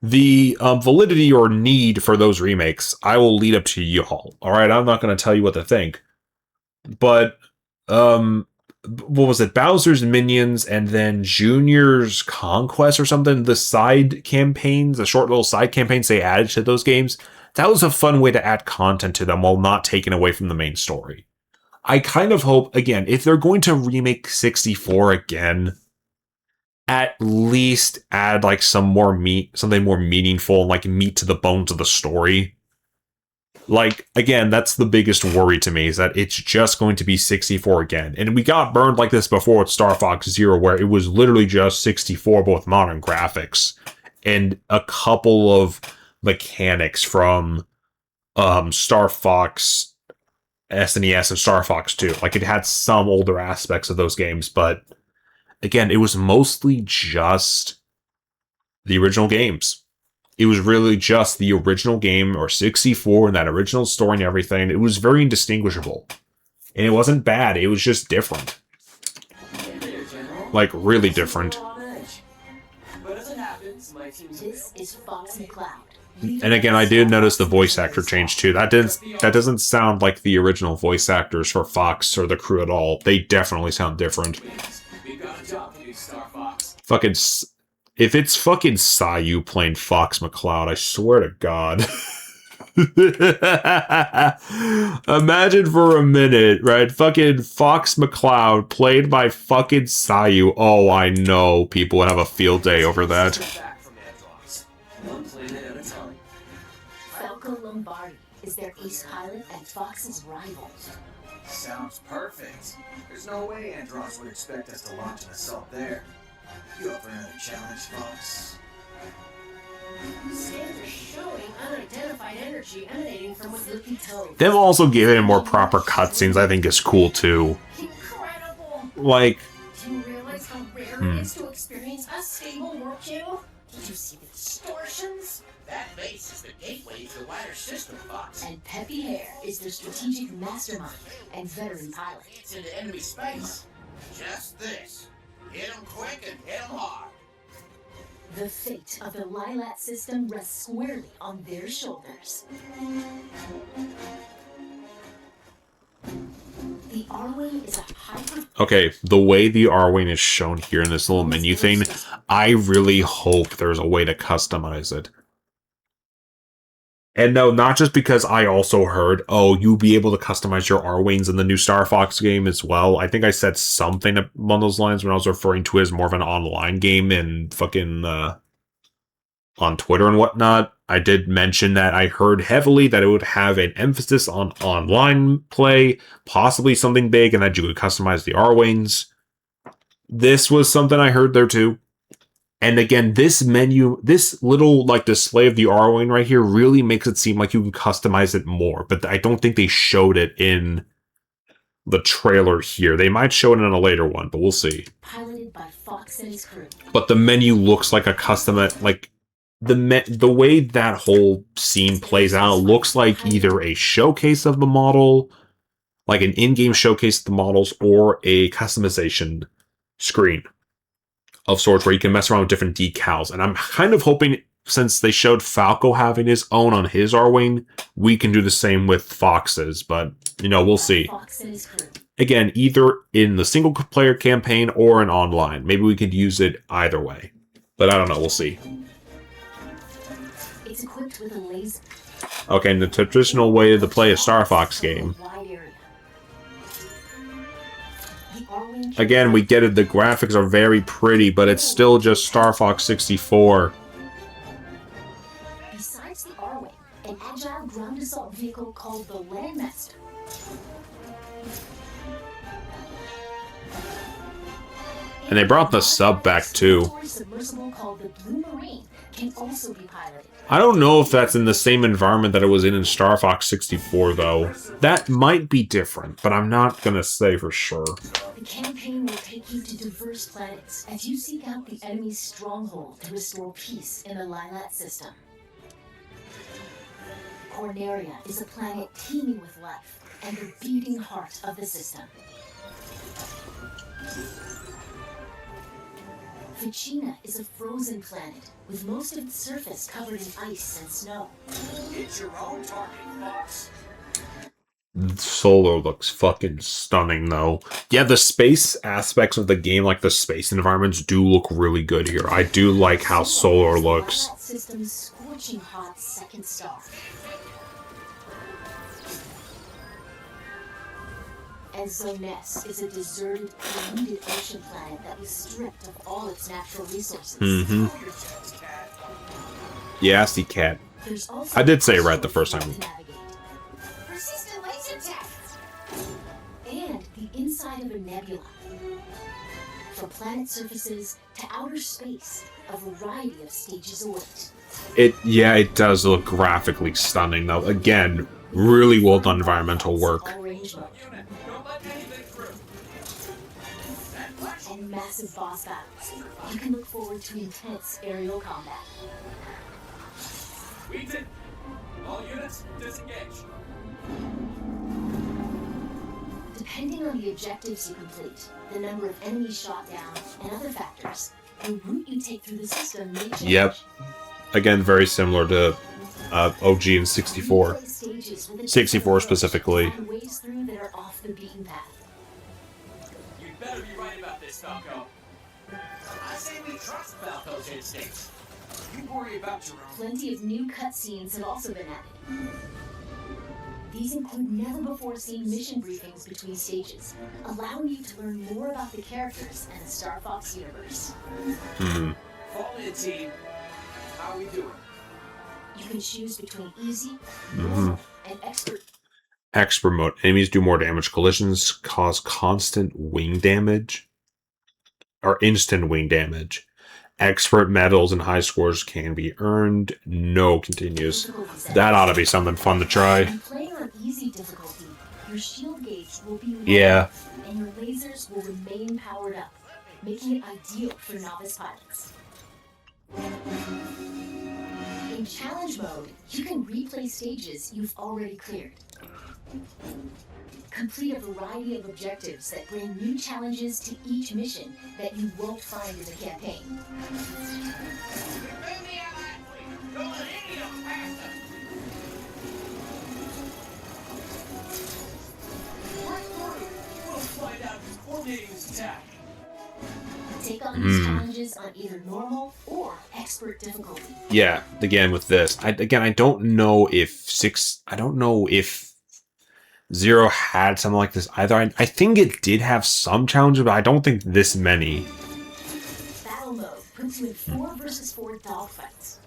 The validity or need for those remakes, I will lead up to you all. Alright, I'm not going to tell you what to think. But, what was it? Bowser's Minions and then Junior's Conquest or something? The side campaigns, the short little side campaigns they added to those games, that was a fun way to add content to them while not taking away from the main story. I kind of hope, again, if they're going to remake 64 again, at least add like something more meaningful, like meat to the bones of the story. Like, again, that's the biggest worry to me, is that it's just going to be 64 again. And we got burned like this before with Star Fox Zero, where it was literally just 64, but with modern graphics. And a couple of mechanics from Star Fox SNES and Star Fox 2. Like, it had some older aspects of those games, but again, it was mostly just the original games. It was really just the original game, or 64, and that original story and everything. It was very indistinguishable. And it wasn't bad, it was just different. Like, really different. this is Fox and Cloud. And again, I did notice the voice actor change too. That doesn't sound like the original voice actors for Fox or the crew at all. They definitely sound different. We've got a job to do, Star Fox. Fucking, if it's fucking Sayu playing Fox McCloud, I swear to God. Imagine for a minute, right? Fucking Fox McCloud played by fucking Sayu. Oh, I know people would have a field day over that. One planet at a time. Falco Lombardi is their ace pilot and Fox's rival. Sounds perfect. There's no way Andros would expect us to launch an assault there. You up for another challenge, Fox? Scans are showing unidentified energy emanating from within the toe. Them also giving him more proper cutscenes, I think, is cool too. Incredible! Like, Do you realize how rare it is to experience a stable warp channel? Did you see the distortions? That base is the gateway to the wider system, Fox. And Peppy Hare is their strategic mastermind and veteran pilot. It's into enemy space. Just this. Hit 'em quick and hit 'em hard. The fate of the Lilat system rests squarely on their shoulders. The R-Wing is a hyper... okay, the way the R-Wing is shown here in this little menu thing, I really hope there's a way to customize it. And no, not just because I also heard, oh, you'll be able to customize your R-Wings in the new Star Fox game as well. I think I said something along those lines when I was referring to it as more of an online game and fucking on Twitter and whatnot. I did mention that I heard heavily that it would have an emphasis on online play, possibly something big, and that you could customize the R-Wings. This was something I heard there too. And again, this menu, this little like display of the R-Wing right here really makes it seem like you can customize it more. But I don't think they showed it in the trailer here. They might show it in a later one, but we'll see. Piloted by Fox and his crew. But the menu looks like a custom, like the way that whole scene plays out looks like either a showcase of the model, like an in-game showcase of the models, or a customization screen of sorts where you can mess around with different decals. And I'm kind of hoping, since they showed Falco having his own on his R-Wing, we can do the same with Fox's, but, you know, we'll see. Again, either in the single-player campaign or in online. Maybe we could use it either way. But I don't know, we'll see. It's equipped with a laser. Okay, and the traditional way to play a Star Fox game. Again, we get it, the graphics are very pretty, but it's still just Star Fox 64. Besides the R-Wing, an agile ground assault vehicle called the Landmaster. And they brought the sub back too. Submersible called the Blue Marine can also be piloted. I don't know if that's in the same environment that it was in Star Fox 64, though. That might be different, but I'm not gonna say for sure. The campaign will take you to diverse planets as you seek out the enemy's stronghold to restore peace in the Lilat system. Corneria is a planet teeming with life and the beating heart of the system. Ficina is a frozen planet with most of its surface covered in ice and snow. It's your own target, Fox. Solar looks fucking stunning, though. Yeah, the space aspects of the game, like the space environments, do look really good here. I do like how Solar looks. System's scorching hot second star. And Zoness is a deserted, polluted ocean planet that was stripped of all its natural resources. Mm-hmm. Yeah, I see Cat. I did say it right the first time. Persistent laser tech. And the inside of a nebula. From planet surfaces to outer space, a variety of stages await. It does look graphically stunning, though. Again, really well done environmental work. And massive boss battles. You can look forward to intense aerial combat. Wheaton, all units disengage. Depending on the objectives you complete, the number of enemies shot down, and other factors, the route you take through the system may change. Yep. Again, very similar to OG and 64. Replay stages with a 64 different approach specifically. to find ways through that are off the beaten path. You'd better be right about this, Falco. I say we trust Falco's instincts. You worry about your own. Plenty of new cutscenes have also been added. These include never-before-seen mission briefings between stages, allowing you to learn more about the characters and the Star Fox universe. Fall in, team. How are we doing? You can choose between easy, normal, and expert. Expert mode. Enemies do more damage. Collisions cause constant wing damage. Or instant wing damage. Expert medals and high scores can be earned. No continues. That ought to be something fun to try. When playing on easy difficulty, your shield gauge will be low, Yeah. and your lasers will remain powered up, making it ideal for novice pilots. In challenge mode, you can replay stages you've already cleared. Complete a variety of objectives that bring new challenges to each mission that you won't find in the campaign. Defend the allied fleet. Don't let any of them pass us. Break through! We'll find out who's coordinating this attack. Take on these challenges on either normal or expert difficulty. Yeah, again with this. I don't know if Zero had something like this either. I think it did have some challenges, but I don't think this many. Battle mode puts you in 4 versus 4 dogfights.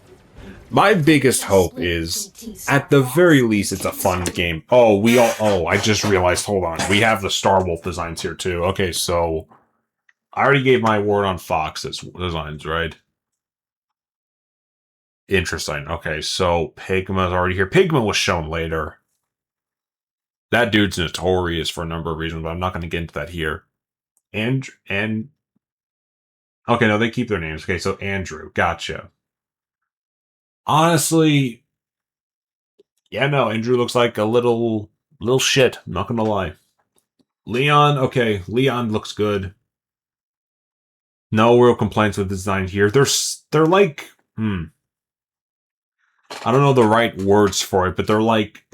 My biggest hope is, at the very least, it's a fun game. I just realized, hold on, we have the Star Wolf designs here too. Okay, so I already gave my word on Fox's designs, right? Interesting. Okay, so Pigma's already here. Pigma was shown later. That dude's notorious for a number of reasons, but I'm not going to get into that here. And okay, no, they keep their names. Okay, so Andrew, gotcha. Honestly, yeah, no, Andrew looks like a little shit. I'm not gonna lie. Leon, okay, Leon looks good. No real complaints with the design here. They're like, I don't know the right words for it, but they're like,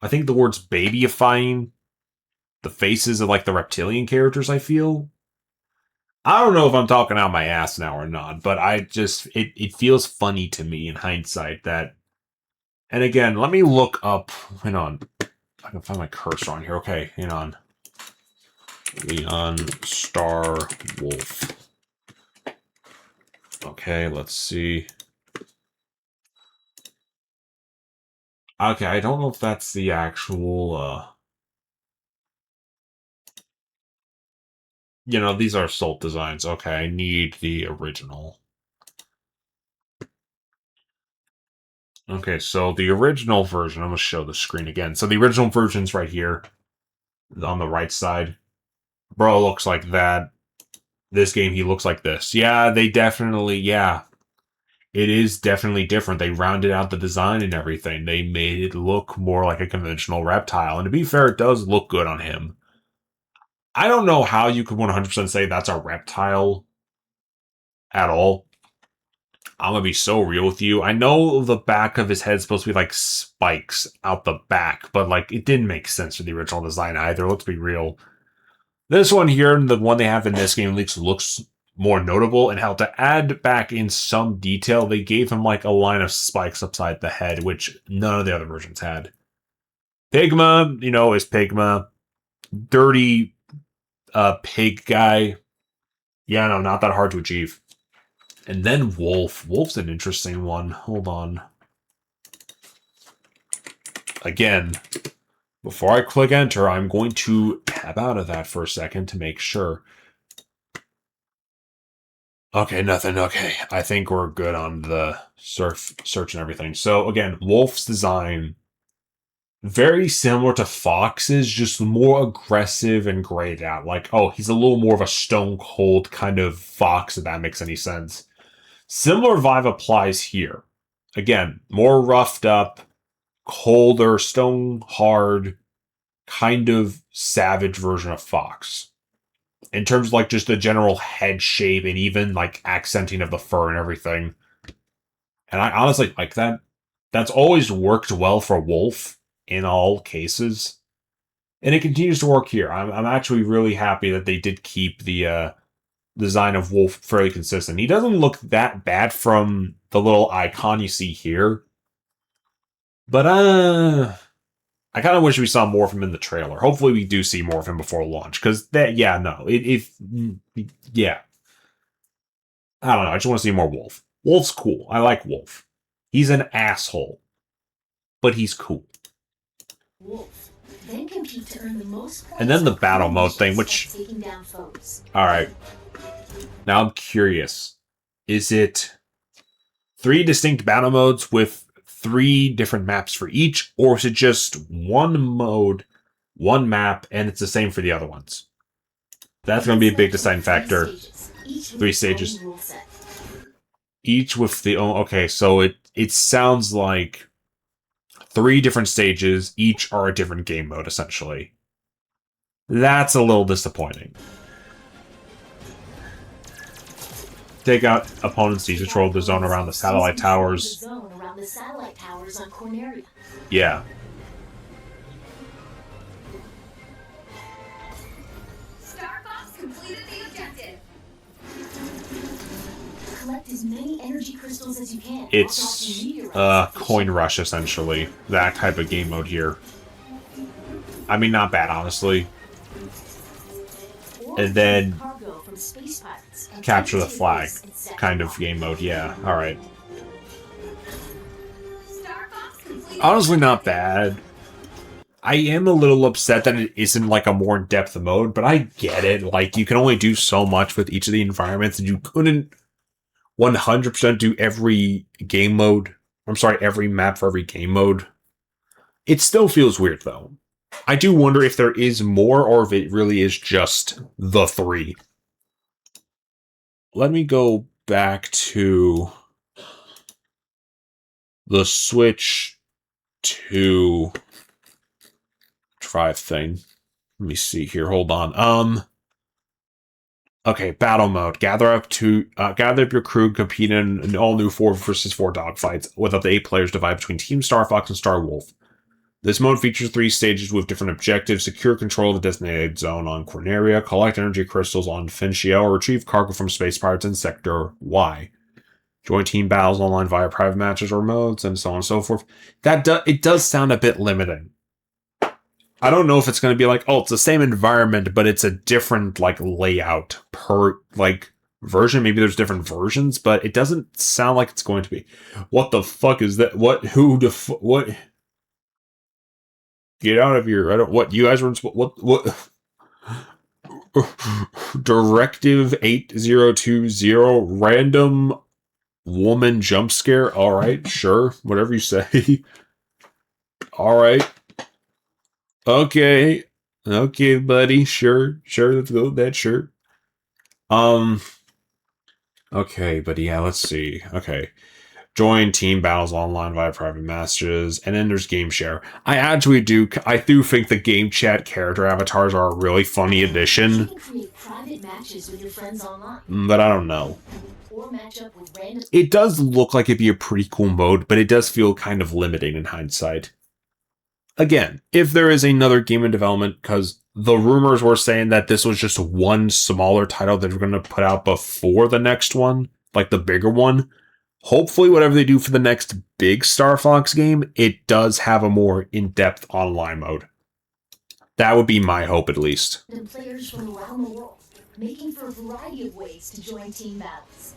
I think the word's babyifying the faces of like the reptilian characters, I feel. I don't know if I'm talking out my ass now or not, but it feels funny to me in hindsight that, and again, let me look up, hang on, I can find my cursor on here, okay, hang on. Leon Star Wolf. Okay, let's see. Okay, I don't know if that's the actual, these are Salt designs. Okay, I need the original. Okay, so the original version, I'm going to show the screen again. So the original version's right here on the right side. Bro looks like that. This game, he looks like this. Yeah, it is definitely different. They rounded out the design and everything. They made it look more like a conventional reptile. And to be fair, it does look good on him. I don't know how you could 100% say that's a reptile at all. I'm going to be so real with you. I know the back of his head's supposed to be like spikes out the back, but like it didn't make sense for the original design either. Let's be real. This one here, the one they have in this game, looks more notable, and how to add back in some detail, they gave him like a line of spikes upside the head, which none of the other versions had. Pigma, is Pigma. Dirty pig guy. Yeah, no, not that hard to achieve. And then Wolf. Wolf's an interesting one. Hold on. Again, before I click enter, I'm going to tab out of that for a second to make sure. Okay, nothing. Okay, I think we're good on the search and everything. So again, Wolf's design, very similar to Fox's, just more aggressive and grayed out. Like, he's a little more of a stone cold kind of fox, if that makes any sense. Similar vibe applies here. Again, more roughed up, colder, stone hard, kind of savage version of Fox. In terms of like just the general head shape and even like accenting of the fur and everything. And I honestly like that. That's always worked well for Wolf in all cases. And it continues to work here. I'm actually really happy that they did keep the design of Wolf fairly consistent. He doesn't look that bad from the little icon you see here. But I kind of wish we saw more of him in the trailer. Hopefully we do see more of him before launch. Because yeah, I don't know. I just want to see more Wolf. Wolf's cool. I like Wolf. He's an asshole. But he's cool. Wolf. Then compete to earn the most points. And then the battle mode thing, which... Alright. Now I'm curious. Is it 3 distinct battle modes with 3 different maps for each? Or is it just one mode, one map, and it's the same for the other ones? That's going to be a big deciding factor. 3 stages. Each with the... Okay, so it sounds like 3 different stages, each are a different game mode, essentially. That's a little disappointing. Take out opponents to control the zone around the satellite towers. Yeah. Star Fox completed the objective. Collect as many energy crystals as you can. It's coin rush, essentially. That type of game mode here. I mean, not bad, honestly. And then capture the flag kind of game mode. Yeah, alright. Honestly, not bad. I am a little upset that it isn't like a more in-depth mode, but I get it. Like, you can only do so much with each of the environments, and you couldn't 100% do every game mode. I'm sorry, every map for every game mode. It still feels weird, though. I do wonder if there is more, or if it really is just the 3. Let me go back to the Switch 2 Drive thing. Let me see here. Hold on. Okay, battle mode. Gather up your crew, compete in an all-new 4 versus 4 dogfights with up to 8 players divided between Team Star Fox and Star Wolf. This mode features 3 stages with different objectives: secure control of the designated zone on Corneria, collect energy crystals on Finchia, or retrieve cargo from space pirates in Sector Y. Join team battles online via private matches or modes, and so on and so forth. It does sound a bit limiting. I don't know if it's going to be like, oh, it's the same environment, but it's a different, like, layout per, like, version. Maybe there's different versions, but it doesn't sound like it's going to be. What the fuck is that? What? Get out of here. What? You guys were... What? Directive 8020, random woman jump scare. Alright, sure. Whatever you say. Alright. Okay, buddy. Sure. Let's go with that. Sure. Okay, but yeah, let's see. Okay, join team battles online via private messages, and then there's game share. I do think the game chat character avatars are a really funny addition. You can create private matches with your friends online. But I don't know. Or match up with random. It does look like it'd be a pretty cool mode, but it does feel kind of limiting in hindsight. Again, if there is another game in development, because the rumors were saying that this was just one smaller title that they're going to put out before the next one, like the bigger one. Hopefully, whatever they do for the next big Star Fox game, it does have a more in-depth online mode. That would be my hope, at least. And players from around the world, making for a variety of ways to join team battles.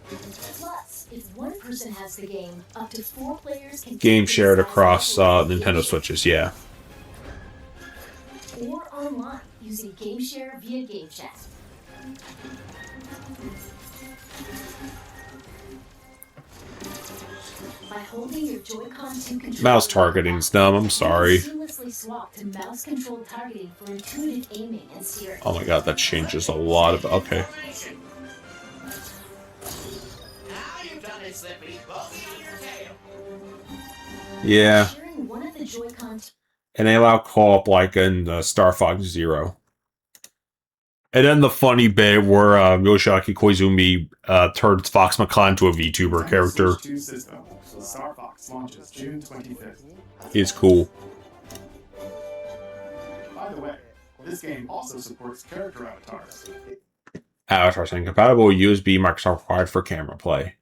Plus, if one person has the game, up to 4 players can game shared across Nintendo Switches, yeah. Or online using game share via game chat. By holding your Joy-Con 2 controller, Mouse targeting's dumb, I'm sorry. seamlessly swap to mouse-controlled targeting for intuitive aiming and steering. Oh my god, that changes a lot of... Okay. Yeah. And they allow co-op like in Star Fox Zero. And then the funny bit where Yoshiaki Koizumi turns Fox McCloud into a VTuber character Switch 2 system. Star Fox launches June 25th. is cool. By the way, this game also supports character avatars. Avatars incompatible with USB, Microsoft required for camera play.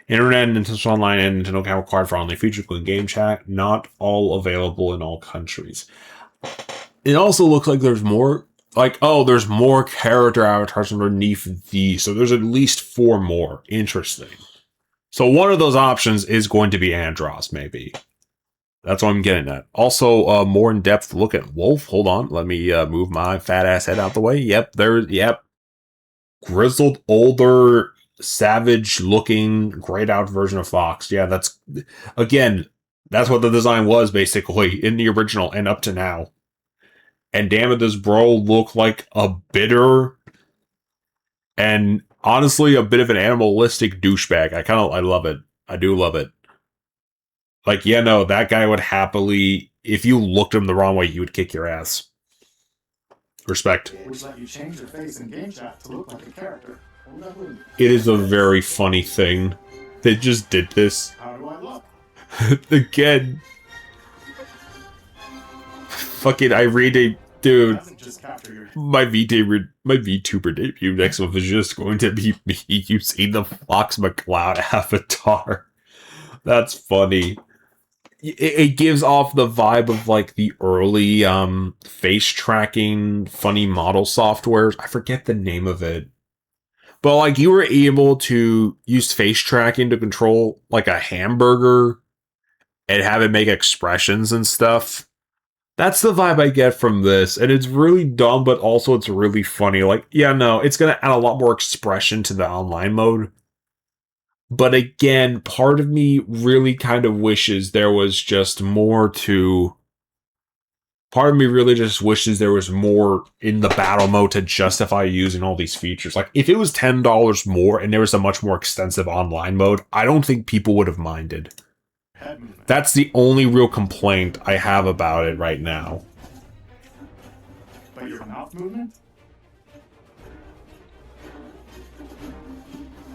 Internet, Nintendo Online, and Nintendo Camera required for online features, including game chat. Not all available in all countries. It also looks like there's more. Like, oh, there's more character avatars underneath these. So there's at least 4 more. Interesting. So one of those options is going to be Andros, maybe. That's what I'm getting at. Also, a more in-depth look at Wolf. Hold on. Let me move my fat-ass head out the way. Yep. Grizzled, older, savage-looking, grayed-out version of Fox. Yeah, that's... Again, that's what the design was, basically, in the original and up to now. And damn it, does bro look like a bitter and honestly a bit of an animalistic douchebag. I love it. I do love it. Like, yeah, no, that guy would happily, if you looked him the wrong way, he would kick your ass. Respect. Which let you change your face in game chat to look like a character. It is a very funny thing. They just did this. How do I look? Again. Fucking Irene, dude. My VTuber debut next month is just going to be me using the Fox McCloud avatar. That's funny. It gives off the vibe of like the early face tracking funny model softwares. I forget the name of it. But like you were able to use face tracking to control like a hamburger and have it make expressions and stuff. That's the vibe I get from this. And it's really dumb, but also it's really funny. Like, yeah, no, it's going to add a lot more expression to the online mode. But again, part of me really kind of wishes there was just more to... Part of me really just wishes there was more in the battle mode to justify using all these features. Like, if it was $10 more and there was a much more extensive online mode, I don't think people would have minded. That's the only real complaint I have about it right now. But your mouth movement?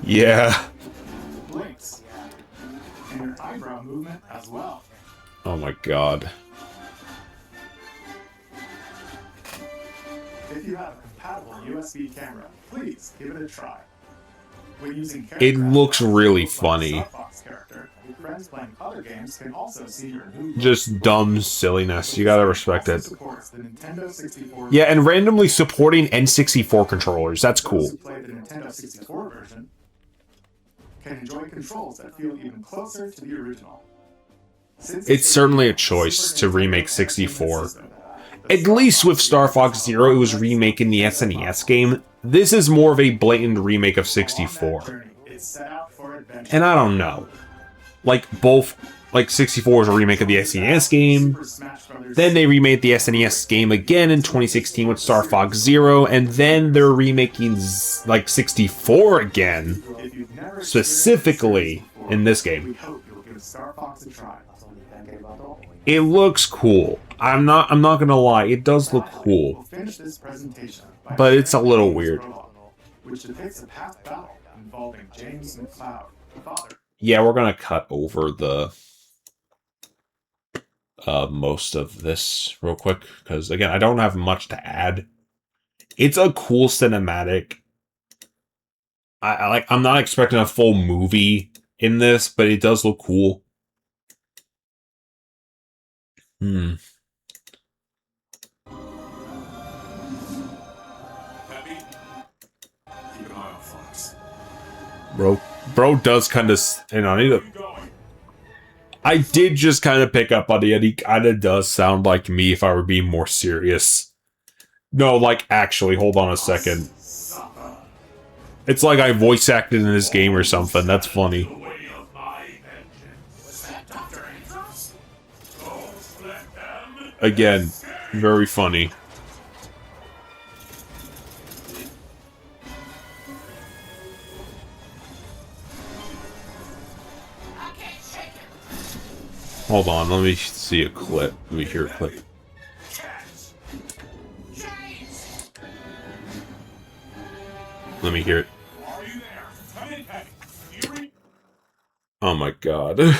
Yeah. Blinks. And your eyebrow movement as well. Oh my god. If you have a compatible USB camera, please give it a try. When using It looks really funny. Friends playing other games can also see your new Just dumb silliness. You gotta respect it. Yeah, and randomly supporting N64 controllers. That's cool. Those who play the Nintendo 64 version can enjoy controls that feel even closer to the original. It's certainly a choice to remake 64. At least with Star Fox Zero, it was remaking the SNES game. This is more of a blatant remake of 64. And I don't know. Like, both, like, 64 was a remake of the SNES game, then they remade the SNES game again in 2016 with Star Fox Zero, and then they're remaking, like, 64 again, specifically in this game. It looks cool. I'm not gonna lie, it does look cool. But it's a little weird. Which depicts a past battle involving James McCloud, the father. Yeah, we're gonna cut over the most of this real quick because again, I don't have much to add. It's a cool cinematic. I'm not expecting a full movie in this, but it does look cool. Happy? Keep an eye on Fox. Bro does kind of, I did just kind of pick up on it. He kind of does sound like me if I were being more serious. No, like, actually, hold on a second. It's like I voice acted in this game or something. That's funny. Again, very funny. Hold on, let me see a clip. Let me hear a clip. Let me hear it. Are you there? Come in, Peppy. You read? Oh my god. I'm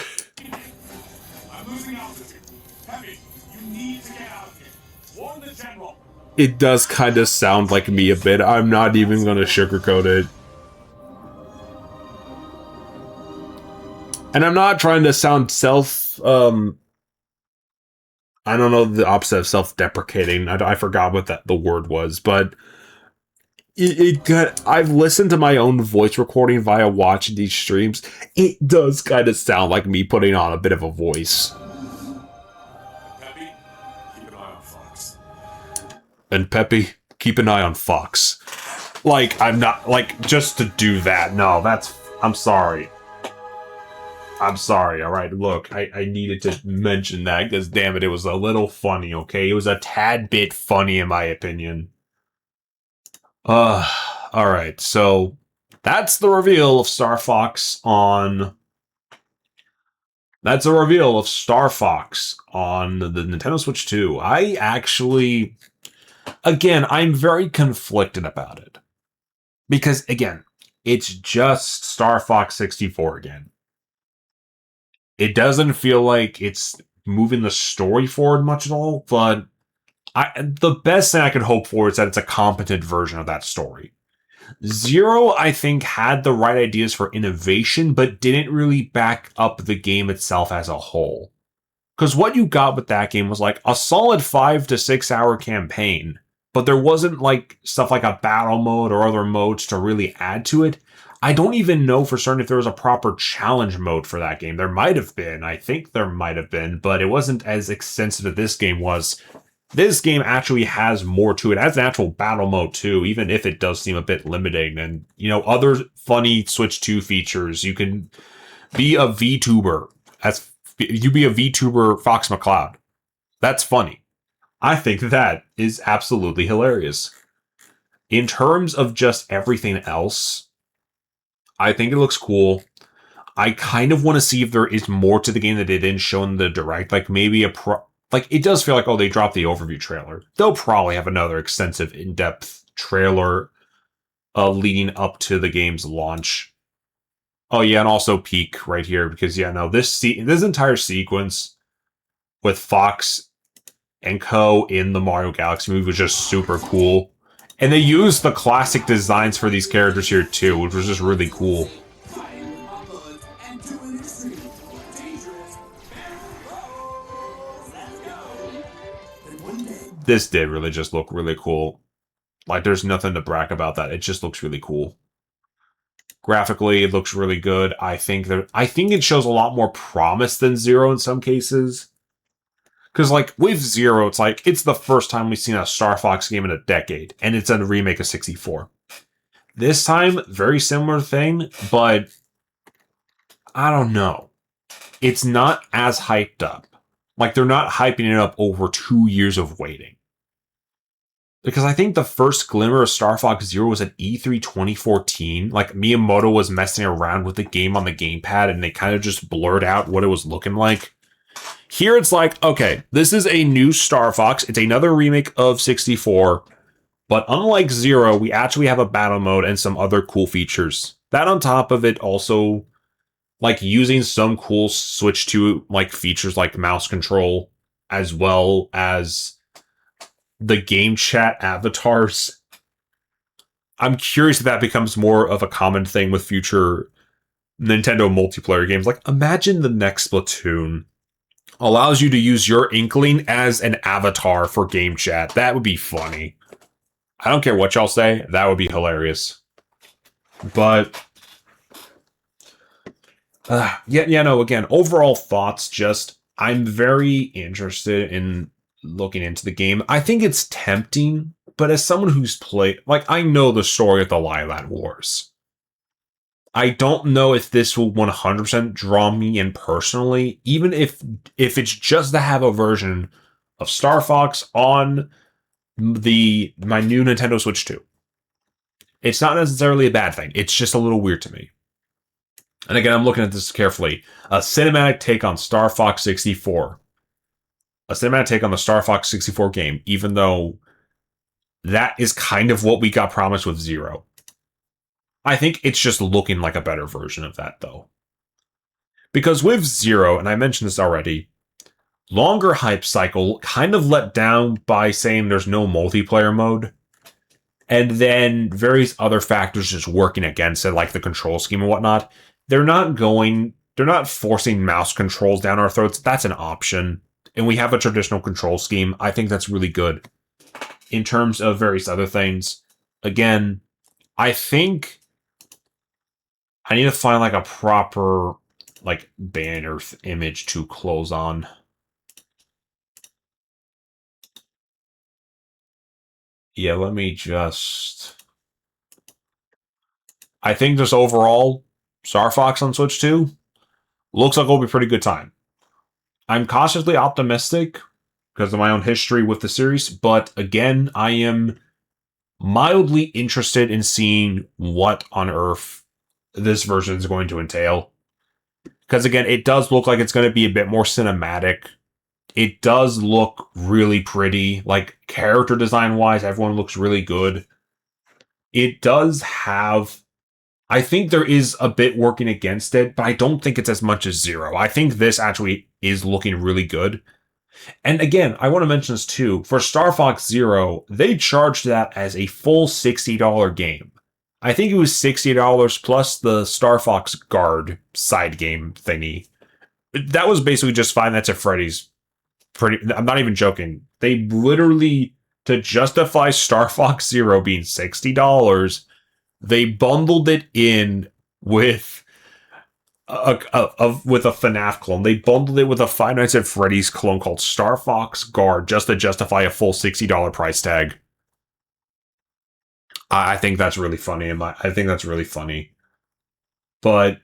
losing altitude. Peppy, you need to get out of here. Warn the general. It does kind of sound like me a bit. I'm not even going to sugarcoat it. And I'm not trying to sound I don't know the opposite of self-deprecating. I forgot what the word was, but I've listened to my own voice recording via watching these streams. It does kind of sound like me putting on a bit of a voice. Peppy, keep an eye on Fox. And Peppy, keep an eye on Fox. Like, I'm not, like, just to do that. No, I'm sorry. I'm sorry, alright? Look, I needed to mention that, because damn it, it was a little funny, okay? It was a tad bit funny, in my opinion. Alright, so that's the reveal of Star Fox on... That's a reveal of Star Fox on the Nintendo Switch 2. I actually... Again, I'm very conflicted about it. Because, again, it's just Star Fox 64 again. It doesn't feel like it's moving the story forward much at all, but the best thing I could hope for is that it's a competent version of that story. Zero, I think, had the right ideas for innovation, but didn't really back up the game itself as a whole. Because what you got with that game was like a solid 5 to 6 hour campaign, but there wasn't like stuff like a battle mode or other modes to really add to it. I don't even know for certain if there was a proper challenge mode for that game. There might have been. I think there might have been, but it wasn't as extensive as this game was. This game actually has more to it. It has an actual battle mode too, even if it does seem a bit limiting. And, you know, other funny Switch 2 features. You can be a VTuber. You be a VTuber Fox McCloud. That's funny. I think that is absolutely hilarious. In terms of just everything else, I think it looks cool. I kind of want to see if there is more to the game that they didn't show in the direct. Like maybe it does feel like, oh, they dropped the overview trailer. They'll probably have another extensive, in-depth trailer leading up to the game's launch. Oh yeah, and also peek right here because yeah, no, this entire sequence with Fox and Co. in the Mario Galaxy movie was just super cool. And they used the classic designs for these characters here too, which was just really cool. This did really just look really cool. Like, there's nothing to brag about that. It just looks really cool. Graphically, it looks really good. I think it shows a lot more promise than Zero in some cases. Because, like, with Zero, it's like, it's the first time we've seen a Star Fox game in a decade, and it's a remake of 64. This time, very similar thing, but I don't know. It's not as hyped up. Like, they're not hyping it up over 2 years of waiting. Because I think the first glimmer of Star Fox Zero was at E3 2014. Like, Miyamoto was messing around with the game on the gamepad, and they kind of just blurred out what it was looking like. Here it's like, okay, this is a new Star Fox. It's another remake of 64. But unlike Zero, we actually have a battle mode and some other cool features. That on top of it also, like, using some cool Switch 2 like features like mouse control, as well as the game chat avatars. I'm curious if that becomes more of a common thing with future Nintendo multiplayer games. Like, imagine the next Splatoon allows you to use your Inkling as an avatar for game chat. That would be funny. I don't care what y'all say. That would be hilarious. But again, overall thoughts, just I'm very interested in looking into the game. I think it's tempting, but as someone who's played, like, I know the story of the Lylat Wars. I don't know if this will 100% draw me in personally, even if it's just to have a version of Star Fox on my new Nintendo Switch 2. It's not necessarily a bad thing. It's just a little weird to me. And again, I'm looking at this carefully. A cinematic take on Star Fox 64. A cinematic take on the Star Fox 64 game, even though that is kind of what we got promised with Zero. I think it's just looking like a better version of that, though. Because with Zero, and I mentioned this already, longer hype cycle kind of let down by saying there's no multiplayer mode. And then various other factors just working against it, like the control scheme and whatnot. They're not forcing mouse controls down our throats. That's an option. And we have a traditional control scheme. I think that's really good. In terms of various other things, again, I think I need to find like a proper like banner image to close on. Yeah, let me just... I think just overall, Star Fox on Switch 2 looks like it'll be a pretty good time. I'm cautiously optimistic because of my own history with the series, but again, I am mildly interested in seeing what on earth this version is going to entail. Because again, it does look like it's going to be a bit more cinematic. It does look really pretty. Like, character design-wise, everyone looks really good. It does have... I think there is a bit working against it, but I don't think it's as much as Zero. I think this actually is looking really good. And again, I want to mention this too. For Star Fox Zero, they charged that as a full $60 game. I think it was $60 plus the Star Fox Guard side game thingy. That was basically just Five Nights at Freddy's. I'm not even joking. They literally, to justify Star Fox Zero being $60, they bundled it in with a FNAF clone. They bundled it with a Five Nights at Freddy's clone called Star Fox Guard just to justify a full $60 price tag. I think that's really funny. I think that's really funny. But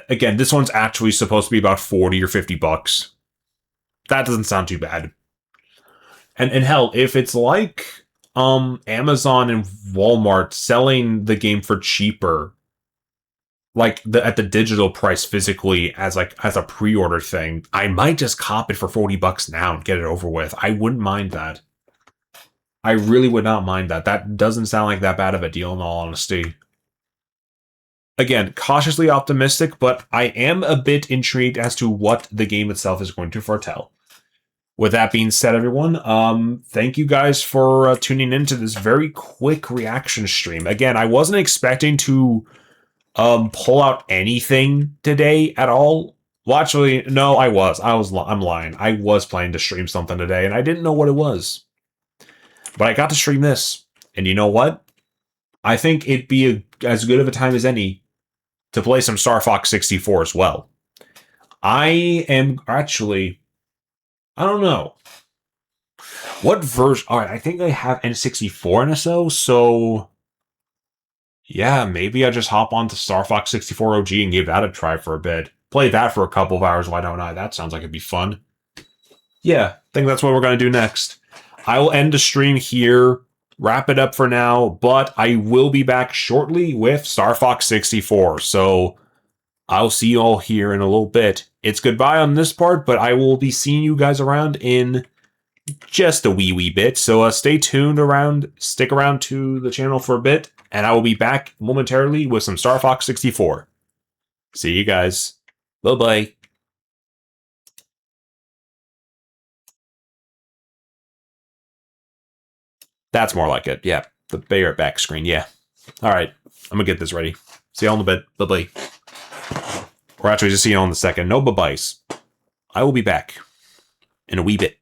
again, this one's actually supposed to be about 40 or 50 bucks. That doesn't sound too bad. And hell, if it's like Amazon and Walmart selling the game for cheaper, like at the digital price physically as a pre-order thing, I might just cop it for 40 bucks now and get it over with. I wouldn't mind that. I really would not mind that. That doesn't sound like that bad of a deal in all honesty. Again, cautiously optimistic, but I am a bit intrigued as to what the game itself is going to foretell. With that being said, everyone, thank you guys for tuning into this very quick reaction stream. Again, I wasn't expecting to pull out anything today at all. Well, actually, no, I'm lying. I was planning to stream something today, and I didn't know what it was. But I got to stream this. And you know what? I think it'd be as good of a time as any to play some Star Fox 64 as well. I am actually... I don't know. What version? Alright, I think I have N64 NSO, so... yeah, maybe I just hop on to Star Fox 64 OG and give that a try for a bit. Play that for a couple of hours, why don't I? That sounds like it'd be fun. Yeah, I think that's what we're going to do next. I will end the stream here, wrap it up for now, but I will be back shortly with Star Fox 64, so I'll see you all here in a little bit. It's goodbye on this part, but I will be seeing you guys around in just a wee bit, so stay tuned around, stick around to the channel for a bit, and I will be back momentarily with some Star Fox 64. See you guys. Bye-bye. That's more like it. Yeah, the bigger back screen. Yeah. All right. I'm going to get this ready. See y'all in a bit. Bye-bye. Or actually, just see you all in a second. No bye-byes. I will be back in a wee bit.